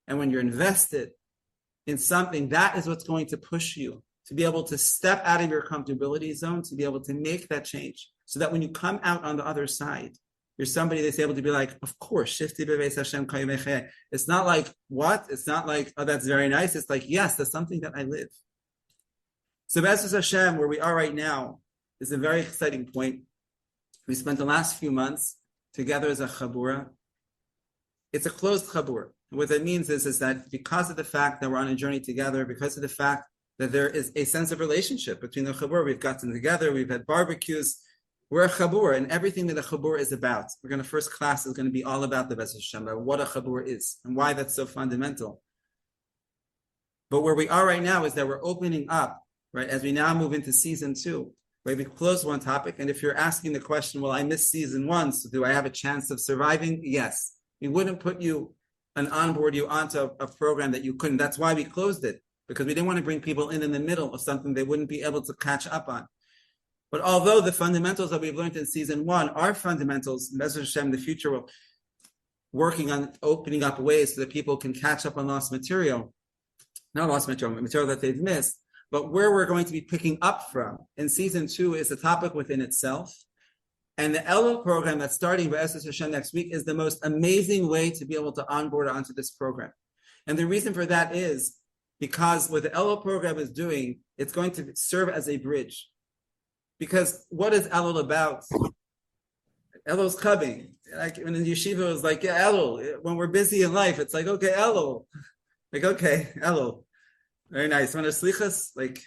And when you're invested in something, that is what's going to push you to be able to step out of your comfortability zone, to be able to make that change. So that when you come out on the other side, you're somebody that's able to be like, of course, Shifti bebeis Hashem kayimecheh. It's not like, what? It's not like, oh, that's very nice. It's like, yes, that's something that I live. So Be'ezus Hashem, where we are right now, is a very exciting point. We spent the last few months together as a Chabura. It's a closed Chabura. What that means is that because of the fact that we're on a journey together, because of the fact that there is a sense of relationship between the Chabura, we've gotten together, we've had barbecues, we're a Chabura, and everything that a Chabura is about. We're going to, first class is going to be all about the Be'ezus Hashem, about what a Chabura is, and why that's so fundamental. But where we are right now is that we're opening up, right, as we now move into season 2, right, we close one topic, and if you're asking the question, well, I missed season 1, so do I have a chance of surviving? Yes. We wouldn't put you and onboard you onto a program that you couldn't. That's why we closed it, because we didn't want to bring people in the middle of something they wouldn't be able to catch up on. But although the fundamentals that we've learned in season 1 are fundamentals, Be'ezus Hashem, the future will working on opening up ways so that people can catch up on material that they've missed. But where we're going to be picking up from in season 2 is a topic within itself. And the Elul program that's starting Be'ezus Hashem next week is the most amazing way to be able to onboard onto this program. And the reason for that is because what the Elul program is doing, it's going to serve as a bridge. Because what is Elul about? Elul's coming. Like when in yeshiva, it was like, yeah, Elul. When we're busy in life, it's like, okay, Elul. Like, okay, Elul. Very nice. When are slichas? Like,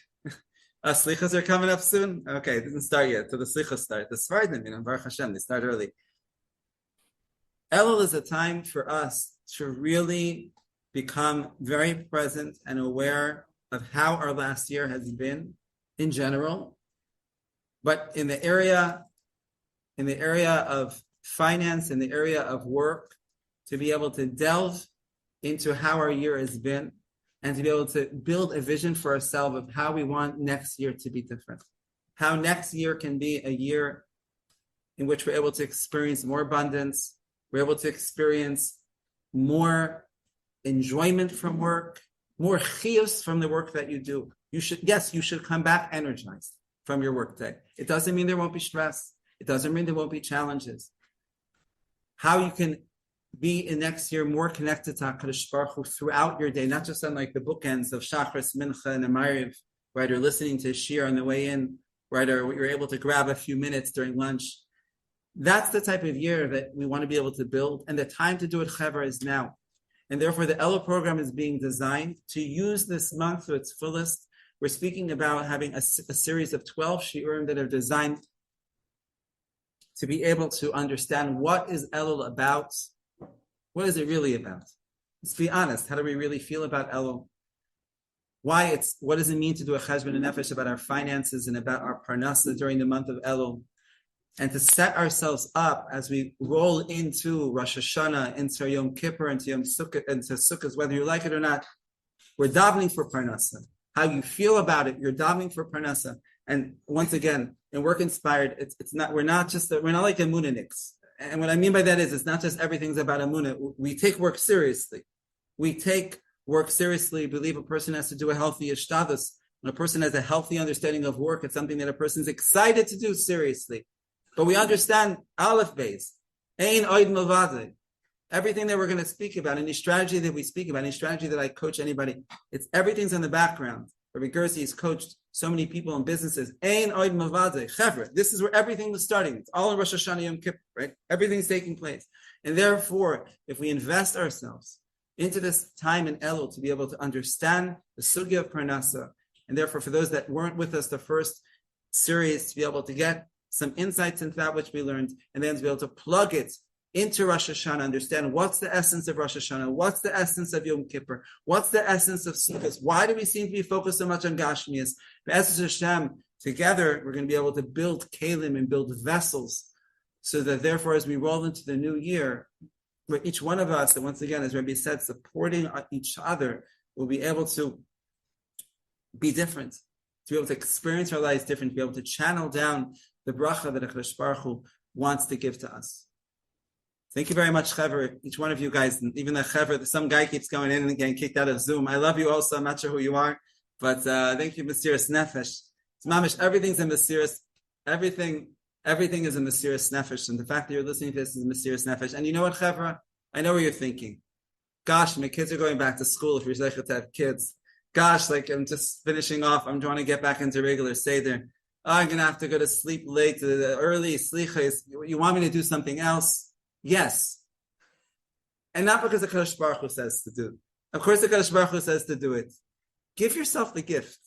slichas are coming up soon? Okay, it didn't start yet. So the slichas start. The Sfardim, Baruch Hashem, they start early. Elul is a time for us to really become very present and aware of how our last year has been in general. But in the area of finance, in the area of work, to be able to delve into how our year has been and to be able to build a vision for ourselves of how we want next year to be different. How next year can be a year in which we're able to experience more abundance, we're able to experience more enjoyment from work, more chiyus from the work that you do. You should come back energized from your workday. It doesn't mean there won't be stress. It doesn't mean there won't be challenges. How you can be in next year more connected to HaKadosh Baruch Hu throughout your day, not just on like the bookends of Shachris, Mincha, and Amariv, right, or listening to Shir on the way in, right, or you're able to grab a few minutes during lunch. That's the type of year that we want to be able to build, and the time to do it, Chevra, is now. And therefore, the Elul program is being designed to use this month to its fullest. We're speaking about having a series of 12 shiurim that are designed to be able to understand what is Elul about. What is it really about? Let's be honest. How do we really feel about Elul? What does it mean to do a cheshbon and nefesh about our finances and about our Parnassa during the month of Elul? And to set ourselves up as we roll into Rosh Hashanah, into Yom Kippur, into Yom Sukkot, into Sukkot, whether you like it or not, we're davening for Parnassa. How you feel about it, you're davening for Parnassa. And once again, in Work Inspired, we're not like Emunaniks. And what I mean by that is, it's not just everything's about Emunah. We take work seriously. Believe a person has to do a healthy ishtadus. When a person has a healthy understanding of work, it's something that a person's excited to do seriously. But we understand Aleph Beis, Ein Oid Milvadeh. Everything that we're going to speak about, any strategy that we speak about, any strategy that I coach anybody, everything's in the background. Rabbi Gerzi has coached so many people in businesses. Ein Oid Milvadeh, Chevra. This is where everything was starting. It's all in Rosh Hashanah Yom Kippur, right? Everything's taking place. And therefore, if we invest ourselves into this time in Elul to be able to understand the sugya of Parnassa, and therefore for those that weren't with us the first series, to be able to get some insights into that which we learned, and then to be able to plug it into Rosh Hashanah, understand what's the essence of Rosh Hashanah, what's the essence of Yom Kippur, what's the essence of Sukkot, why do we seem to be focused so much on Gashmias? Be'ezus Hashem, together, we're going to be able to build kalim and build vessels, so that therefore, as we roll into the new year, where each one of us, and once again, as Rabbi said, supporting each other, will be able to be different, to be able to experience our lives different, to be able to channel down the bracha that HaKadosh Baruch Hu wants to give to us. Thank you very much, Chaver, each one of you guys, and even the Chaver, some guy keeps going in and getting kicked out of Zoom. I love you also, I'm not sure who you are, but thank you, Mesiras Nefesh. It's mamish, everything's in Mesiras, everything is a Mesiras Nefesh, and the fact that you're listening to this is a Mesiras Nefesh. And you know what, Chaver? I know what you're thinking. Gosh, my kids are going back to school if you're zeichet to have kids. Gosh, like I'm just finishing off, I'm trying to get back into regular Seder. Oh, I'm going to have to go to sleep late, early, slichas. You want me to do something else? Yes. And not because the Kadosh Baruch Hu says to do it. Of course, the Kadosh Baruch Hu says to do it. Give yourself the gift.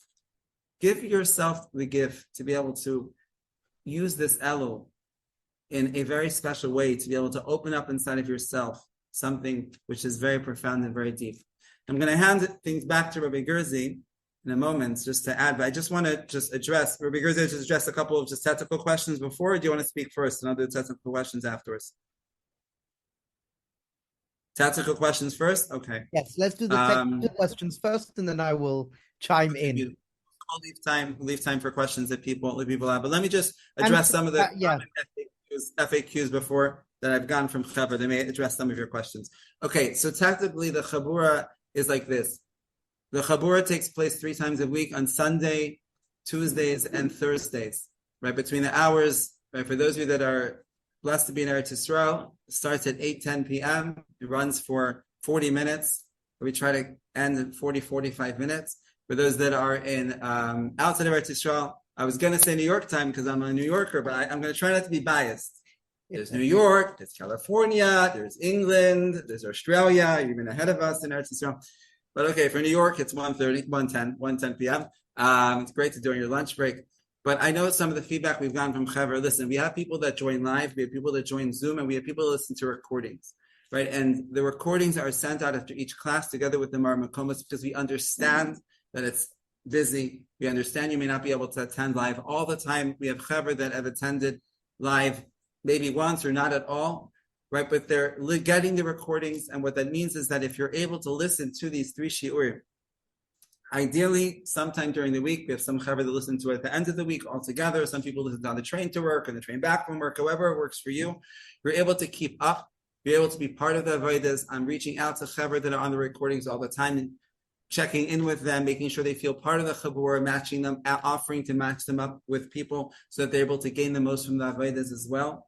Give yourself the gift to be able to use this Elul in a very special way, to be able to open up inside of yourself something which is very profound and very deep. I'm going to hand things back to Rabbi Gerzi in a moment, just to add, but I just want to address, Rabbi Gerzi, just address a couple of technical questions before, or do you want to speak first and I'll do technical questions afterwards? Tactical questions first? Okay. Yes, let's do the technical questions first, and then I will chime in. I'll leave time for questions that people have. But let me just address some of the FAQs before that I've gotten from Chabura. They may address some of your questions. Okay, so tactically, the Chabura is like this. The Chabura takes place 3 times a week on Sunday, Tuesdays, and Thursdays, right? Between the hours, right? For those of you that are blessed to be in Eretz Yisrael, it starts at 8:10 p.m. It runs for 40 minutes. We try to end in 45 minutes. For those that are in outside of Eretz Yisrael, I was going to say New York time because I'm a New Yorker, but I'm going to try not to be biased. There's New York, there's California, there's England, there's Australia, even ahead of us in Eretz Yisrael. But okay, for New York, it's 1:10 p.m. It's great to do on your lunch break. But I know some of the feedback we've gotten from Chabura. Listen, we have people that join live, we have people that join Zoom, and we have people that listen to recordings, right? And the recordings are sent out after each class together with the Mar Makomos because we understand that it's busy. We understand you may not be able to attend live all the time. We have Chabura that have attended live maybe once or not at all, right? But they're getting the recordings, and what that means is that if you're able to listen to these 3 shiurim, ideally, sometime during the week, we have some Chabura that listen to it at the end of the week altogether. Some people listen on the train to work, and the train back from work, however it works for you. You're able to keep up. You're able to be part of the Avodas. I'm reaching out to Chabura that are on the recordings all the time and checking in with them, making sure they feel part of the Chabura, matching them, offering to match them up with people so that they're able to gain the most from the Avodas as well.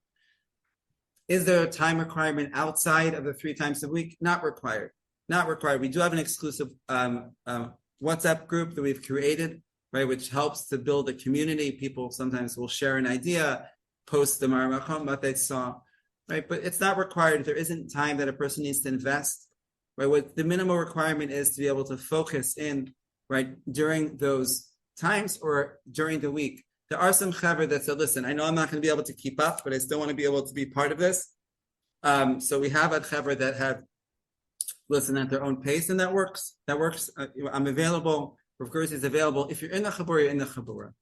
Is there a time requirement outside of the 3 times a week? Not required. Not required. We do have an exclusive WhatsApp group that we've created, right, which helps to build a community. People sometimes will share an idea, post the Maramakom, what they saw, right? But it's not required. There isn't time that a person needs to invest, right? What the minimal requirement is to be able to focus in, right, during those times or during the week. There are some Chabura that said, listen, I know I'm not going to be able to keep up, but I still want to be able to be part of this. So we have a Chabura that have listen at their own pace, and that works. I'm available. Rav Gerzi is available. If you're in the Chabura, you're in the Chabura,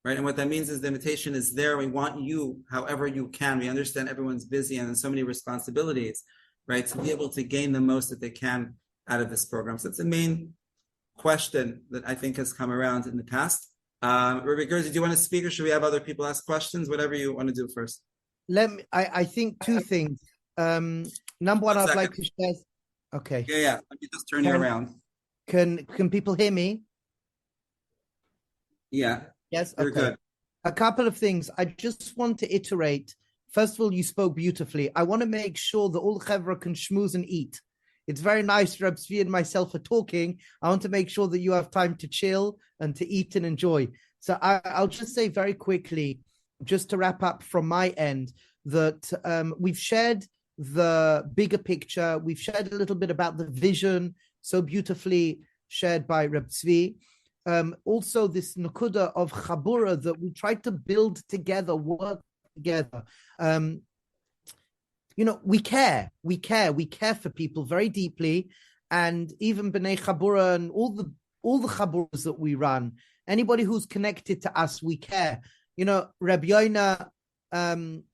right? And what that means is the invitation is there. We want you, however you can. We understand everyone's busy and so many responsibilities, right? To be able to gain the most that they can out of this program. So it's the main question that I think has come around in the past. Rabbi Gerzi, do you want to speak, or should we have other people ask questions? Whatever you want to do first. I think 2 things. Number one, I'd like to share. Okay. Yeah. Let me just turn you around. Can people hear me? Yeah. Yes. You're okay. Good. A couple of things. I just want to iterate. First of all, you spoke beautifully. I want to make sure that all Chevra can schmooze and eat. It's very nice Reb Tzvi and myself are talking. I want to make sure that you have time to chill and to eat and enjoy. So I'll just say very quickly, just to wrap up from my end, that we've shared the bigger picture. We've shared a little bit about the vision, so beautifully shared by Reb Tzvi. Also, this nakuda of Chabura that we tried to build together, work together. We care for people very deeply, and even B'nai Chabura and all the Chaburas that we run, Anybody who's connected to us, we care. You know, Reb Yoina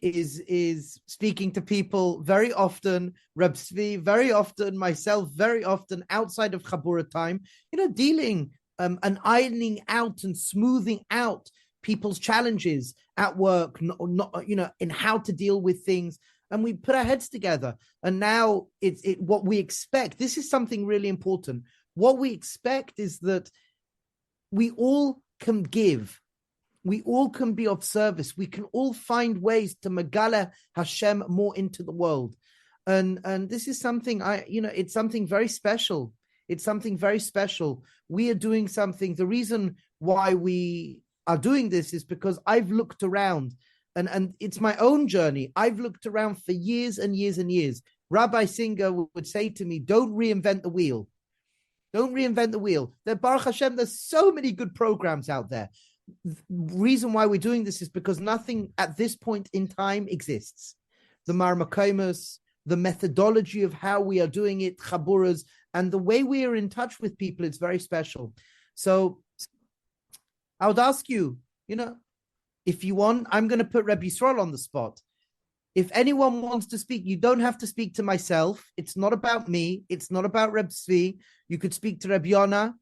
is speaking to people very often, Reb Tzvi very often, myself very often, outside of Chabura time, you know, dealing and ironing out and smoothing out people's challenges at work, not you know, in how to deal with things. And we put our heads together. And now it's what we expect. This is something really important. What we expect is that we all can give. We all can be of service. We can all find ways to Megala Hashem more into the world. And this is something it's something very special. It's something very special. We are doing something. The reason why we are doing this is because I've looked around and it's my own journey. I've looked around for years and years and years. Rabbi Singer would say to me, don't reinvent the wheel. Don't reinvent the wheel. Baruch Hashem, there's so many good programs out there. The reason why we're doing this is because nothing at this point in time exists. The Marmakomus, the methodology of how we are doing it, Chaburas, and the way we are in touch with people, it's very special. So I would ask you, if you want, I'm going to put Rebbe Yisrael on the spot. If anyone wants to speak, you don't have to speak to myself. It's not about me. It's not about Reb Tzvi. You could speak to Reb Yona.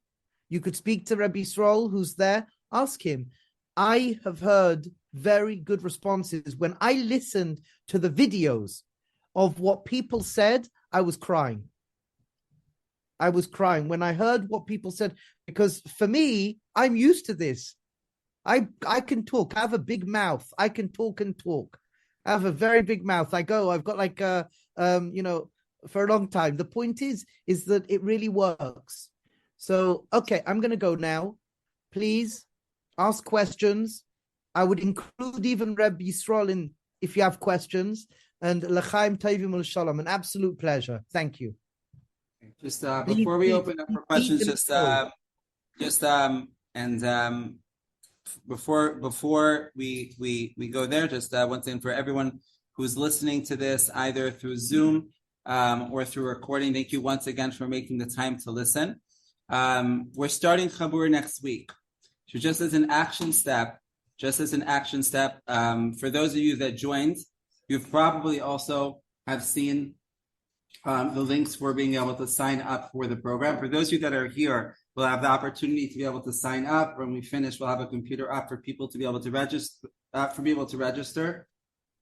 You could speak to Rebbe Yisrael, who's there. Ask him. I have heard very good responses. When I listened to the videos of what people said, I was crying. I was crying when I heard what people said, because for me, I'm used to this. I can talk. I have a big mouth. I can talk and talk. I have a very big mouth. I've got like for a long time. The point is that it really works. So, okay, I'm going to go now. Please ask questions. I would include even Reb Yisrael in if you have questions. And L'chaim Tovim Shalom, an absolute pleasure. Thank you. Just before we open up for questions, before we go there, just one thing for everyone who's listening to this either through Zoom or through recording. Thank you once again for making the time to listen. We're starting Chabura next week. So just as an action step, for those of you that joined, you've probably also have seen the links for being able to sign up for the program. For those of you that are here, we'll have the opportunity to be able to sign up. When we finish, we'll have a computer up for people to be able to register,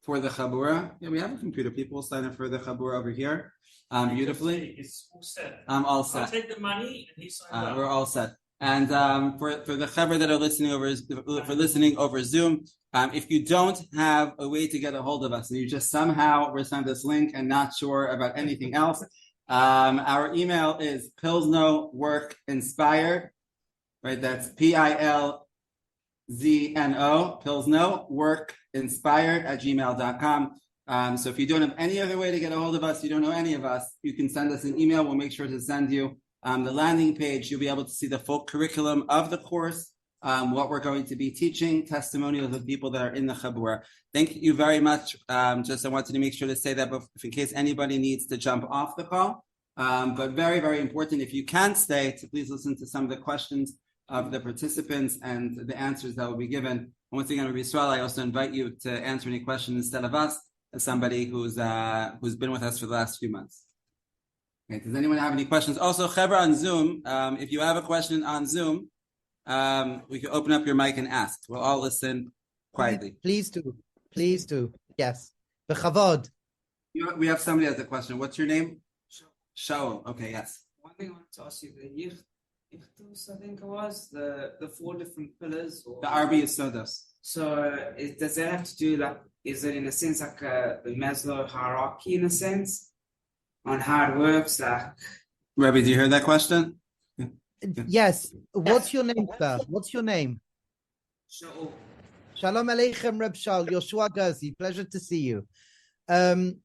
for the Chabura. Yeah, we have a computer. People will sign up for the Chabura over here. Beautifully. It's all set. I'm all set. I'll take the money and he signs up. We're all set. And for the Chabura that are listening over Zoom, if you don't have a way to get a hold of us, and you just somehow were sent this link and not sure about anything else, our email is Pilzno Work Inspired, right? That's Pilzno, Pilzno Work Inspired @gmail.com. So if you don't have any other way to get a hold of us, you don't know any of us, you can send us an email. We'll make sure to send you the landing page. You'll be able to see the full curriculum of the course, what we're going to be teaching, testimonials of people that are in the Chabura. Thank you very much. I wanted to make sure to say that in case anybody needs to jump off the call. But very, very important, if you can stay, to please listen to some of the questions of the participants and the answers that will be given. Once again, Rabbi Yisrael, I also invite you to answer any questions instead of us, as somebody who's been with us for the last few months. Okay, does anyone have any questions? Also, Chevra on Zoom, if you have a question on Zoom, we can open up your mic and ask. We'll all listen quietly. Please do. Yes. B'chavod. We have somebody has a question. What's your name? Shalom. Okay, yes. One thing I wanted to ask you, the Yichtus, I think it was, the 4 different pillars. The Arbi Sodos. So does that have to do, is it in a sense like the Maslow hierarchy in a sense? On how it works, Rabbi, do you hear that question? Yes. What's your name, sir? What's your name? Shul. Shalom Aleichem, Reb Shal, Yoshua Gerzi. Pleasure to see you. On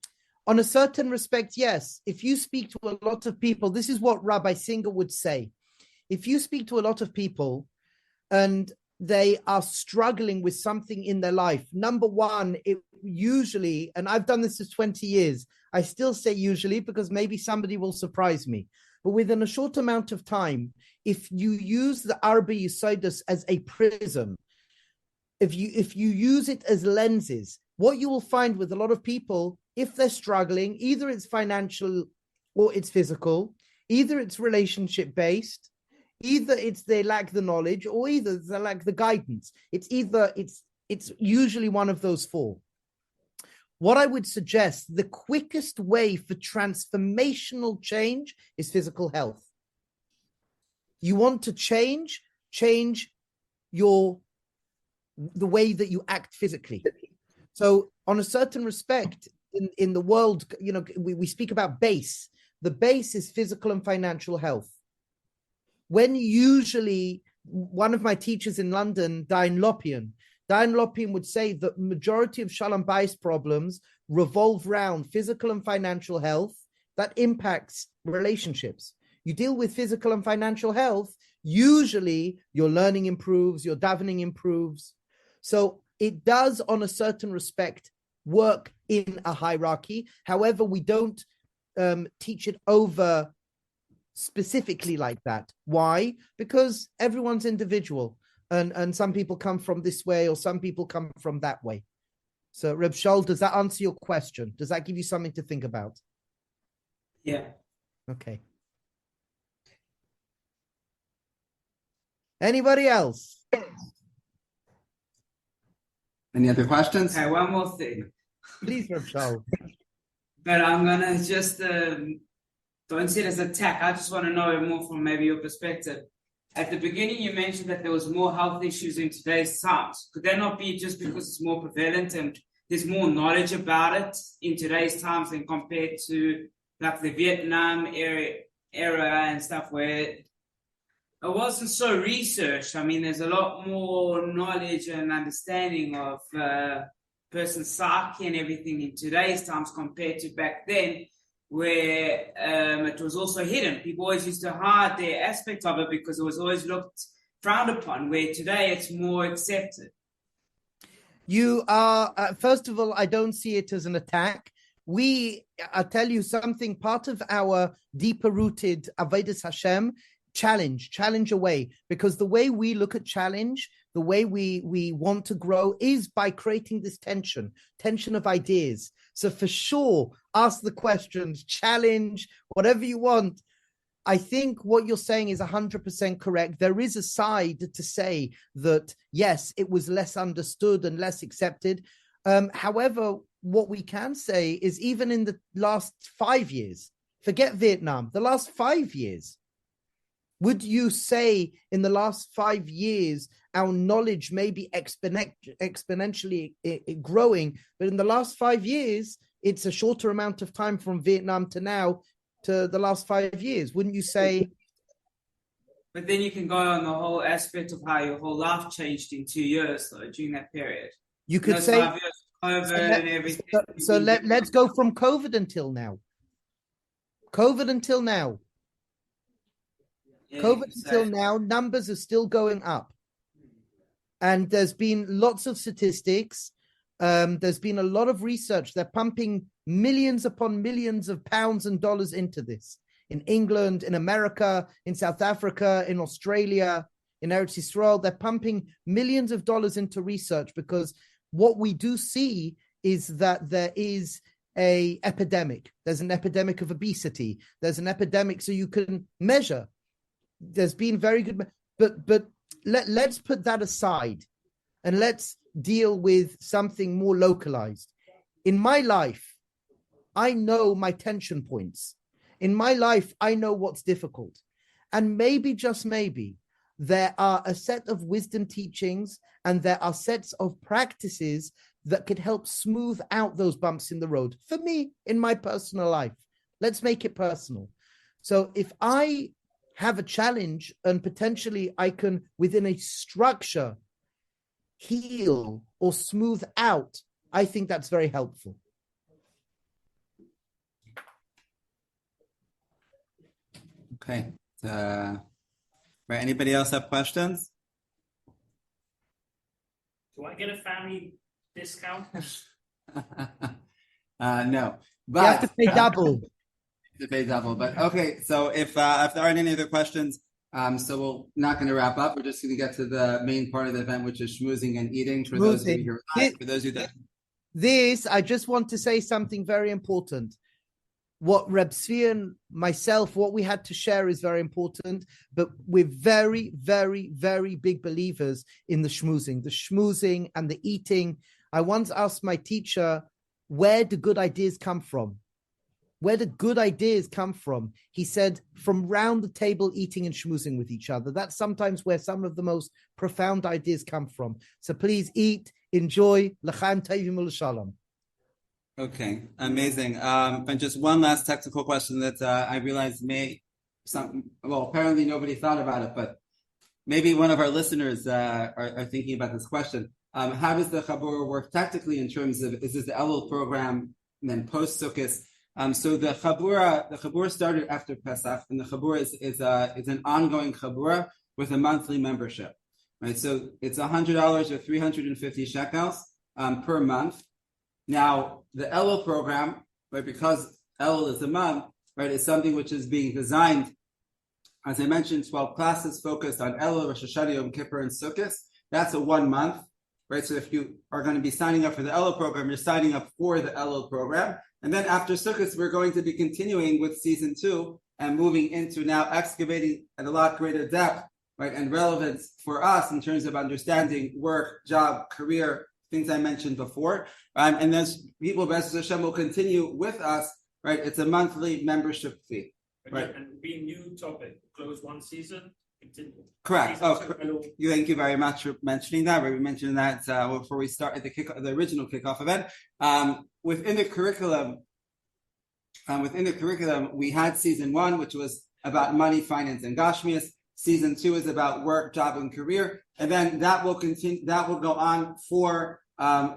a certain respect, yes. If you speak to a lot of people, this is what Rabbi Singer would say. If you speak to a lot of people and they are struggling with something in their life, number one, it usually, and I've done this for 20 years, I still say usually because maybe somebody will surprise me. but within a short amount of time, if you use the Arba Yesodus as a prism, if you use it as lenses, what you will find with a lot of people, if they're struggling, either it's financial or it's physical, either it's relationship based, either it's they lack the knowledge, or either they lack the guidance. It's usually one of those four. What I would suggest, the quickest way for transformational change is physical health. You want to change the way that you act physically. So on a certain respect, in the world, we speak about base. The base is physical and financial health. When usually, one of my teachers in London, Dayan Lopian would say that majority of Shalom Bayis problems revolve around physical and financial health that impacts relationships. You deal with physical and financial health, usually your learning improves, your davening improves. So it does, on a certain respect, work in a hierarchy. However, we don't teach it over specifically like that. Why? Because everyone's individual, and some people come from this way or some people come from that way. So, Reb Shul, does that answer your question? Does that give you something to think about? Yeah. Okay. Anybody else? Any other questions? Okay, one more thing. Please, Reb Shul. But I'm gonna just don't see it as an attack. I just want to know more from maybe your perspective. At the beginning, you mentioned that there was more health issues in today's times. Could that not be just because it's more prevalent and there's more knowledge about it in today's times than compared to like the Vietnam era and stuff, where it wasn't so researched? I mean, there's a lot more knowledge and understanding of person's psyche and everything in today's times compared to back then, where it was also hidden. People always used to hide their aspect of it because it was always looked frowned upon, where today it's more accepted. You are, first of all, I don't see it as an attack. I'll tell you something, part of our deeper rooted Avodas Hashem, challenge away, because the way we look at challenge, the way we want to grow is by creating this tension of ideas. So for sure, ask the questions, challenge, whatever you want. I think what you're saying is 100% correct. There is a side to say that, yes, it was less understood and less accepted. However, what we can say is even in the last 5 years, forget Vietnam, the last 5 years, would you say in the last 5 years, our knowledge may be exponentially growing, but in the last 5 years, it's a shorter amount of time from Vietnam to now to the last 5 years? Wouldn't you say? But then you can go on the whole aspect of how your whole life changed in 2 years, though, during that period. You could say, 5 years, COVID and everything. So let's go from COVID until now. Numbers are still going up. And there's been lots of statistics. There's been a lot of research. They're pumping millions upon millions of pounds and dollars into this. In England, in America, in South Africa, in Australia, in Eretz Yisrael, they're pumping millions of dollars into research, because what we do see is that there is a epidemic. There's an epidemic of obesity. There's an epidemic, so you can measure. There's been very good, but let's put that aside and let's deal with something more localized. In my life, I know my tension points. In my life, I know what's difficult. And maybe, just maybe, there are a set of wisdom teachings and there are sets of practices that could help smooth out those bumps in the road. For me, in my personal life, let's make it personal. So if I have a challenge and potentially I can, within a structure, heal or smooth out, I think that's very helpful. Okay. Right. Anybody else have questions? Do I get a family discount? No. You have to But pay double. debate double. But okay, so if there aren't any other questions, so we're not going to wrap up. We're just going to get to the main part of the event, which is schmoozing and eating. For those of you here live, for those of you that this, I just want to say something very important. What Reb Tzvi and myself, what we had to share is very important, but we're very, very, very big believers in the schmoozing and the eating. I once asked my teacher, where do good ideas come from? Where do good ideas come from? He said, from round the table, eating and schmoozing with each other. That's sometimes where some of the most profound ideas come from. So please eat, enjoy. L'chaim tovim u'Shalom. Okay, amazing. And just one last technical question that I realized apparently nobody thought about it, but maybe one of our listeners are thinking about this question. How does the Chabura work tactically in terms of, is this the Elul program and then post Sukkot? So the Chabura started after Pesach, and the Chabura is an ongoing Chabura with a monthly membership, right? So it's $100 or 350 shekels per month. Now, the Elul program, right, because Elul is a month, right, is something which is being designed, as I mentioned, 12 classes focused on Elul, Rosh Hashanah, Yom Kippur, and Sukkot. That's a 1 month, right? So if you are going to be signing up for the Elul program, you're signing up for the Elul program. And then after Sukkot, we're going to be continuing with season 2 and moving into now excavating at a lot greater depth, right, and relevance for us in terms of understanding work, job, career, things I mentioned before. And then people, B'ezras Hashem, will continue with us, right? It's a monthly membership fee. Right. And be new topic, close one season, continue. Correct. Thank you very much for mentioning that. We mentioned that before we start at the original kickoff event. Within the curriculum, we had season 1, which was about money, finance, and gashmias. Season 2 is about work, job, and career, and then that will continue. That will go on for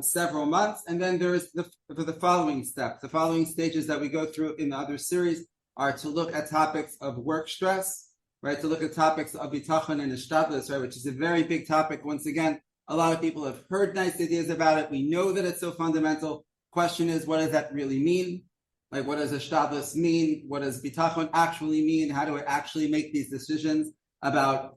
several months, and then there is the following steps. The following stages that we go through in the other series are to look at topics of work stress, right? To look at topics of bitachon and ishtadlus, right? Which is a very big topic. Once again, a lot of people have heard nice ideas about it. We know that it's so fundamental. Question is, what does that really mean? Like, what does ishtadlus mean? What does bitachon actually mean? How do I actually make these decisions about,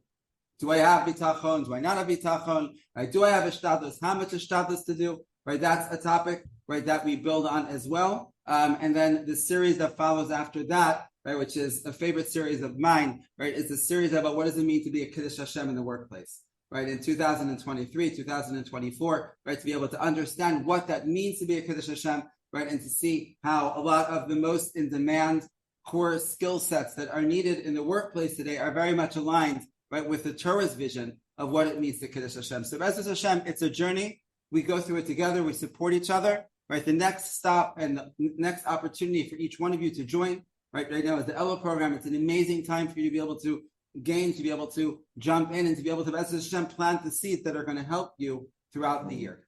do I have bitachon? Do I not have bitachon? Right? Do I have ishtadlus? How much ishtadlus to do? Right? That's a topic, right, that we build on as well. And then the series that follows after that, right, which is a favorite series of mine, right, is a series about what does it mean to be a Kiddush Hashem in the workplace, right, in 2023, 2024, right, to be able to understand what that means to be a Kiddush Hashem, right, and to see how a lot of the most in-demand core skill sets that are needed in the workplace today are very much aligned, right, with the Torah's vision of what it means to Kiddush Hashem. So B'ezras Hashem, it's a journey. We go through it together. We support each other. Right, the next stop and the next opportunity for each one of you to join, right now is the Elul program. It's an amazing time for you to be able to gain, to be able to jump in, and to be able to, B'ezras Hashem, plant the seeds that are going to help you throughout the year.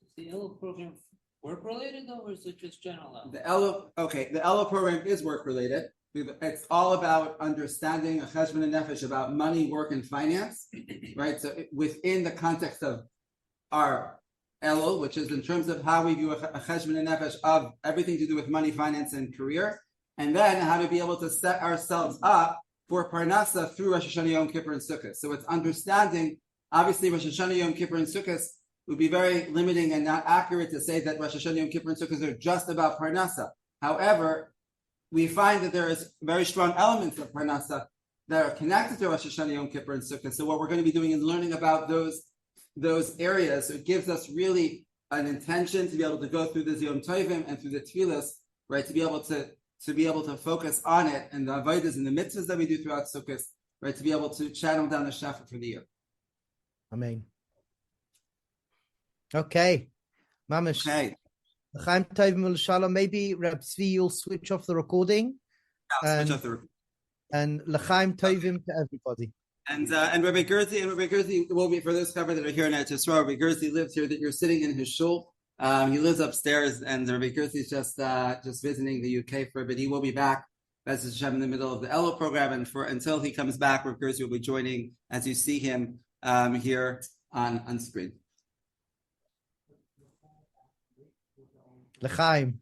Is the Elul program work-related, though, or is it just general? The Elul program is work-related. It's all about understanding a cheshbon and nefesh about money, work, and finance, right? So within the context of our Elul, which is in terms of how we view a cheshbon and nefesh of everything to do with money, finance, and career, and then how to be able to set ourselves up for Parnassa through Rosh Hashanah, Yom Kippur, and Sukkot. So it's understanding, obviously, Rosh Hashanah, Yom Kippur, and Sukkot would be very limiting and not accurate to say that Rosh Hashanah, Yom Kippur, and Sukkot are just about Parnassa. However, we find that there is very strong elements of Parnassa that are connected to Rosh Hashanah, Yom Kippur, and Sukkot. So what we're going to be doing is learning about those areas. So it gives us really an intention to be able to go through the Yom Tovim and through the Tfilas, right, to be able to focus on it, and the avodas and the mitzvahs that we do throughout Sukkot, right, to be able to channel down the shefa for the year. Amen. Okay. Mamish. Okay. L'chaim tovim u'Shalom. Maybe Reb Tzvi, you'll switch off the recording. Switch off the recording. And L'chaim tovim to everybody. And Rabbi Gerzi will be, for those covered that are here in Eretz Yisrael, Rabbi Gerzi lives here, that you're sitting in his shul. He lives upstairs, and Rabbi Gerzi is just visiting the UK for a bit. He will be back, B'ezras Hashem, in the middle of the Elul program, and until he comes back, Rabbi Gerzi will be joining as you see him here on screen. L'chaim.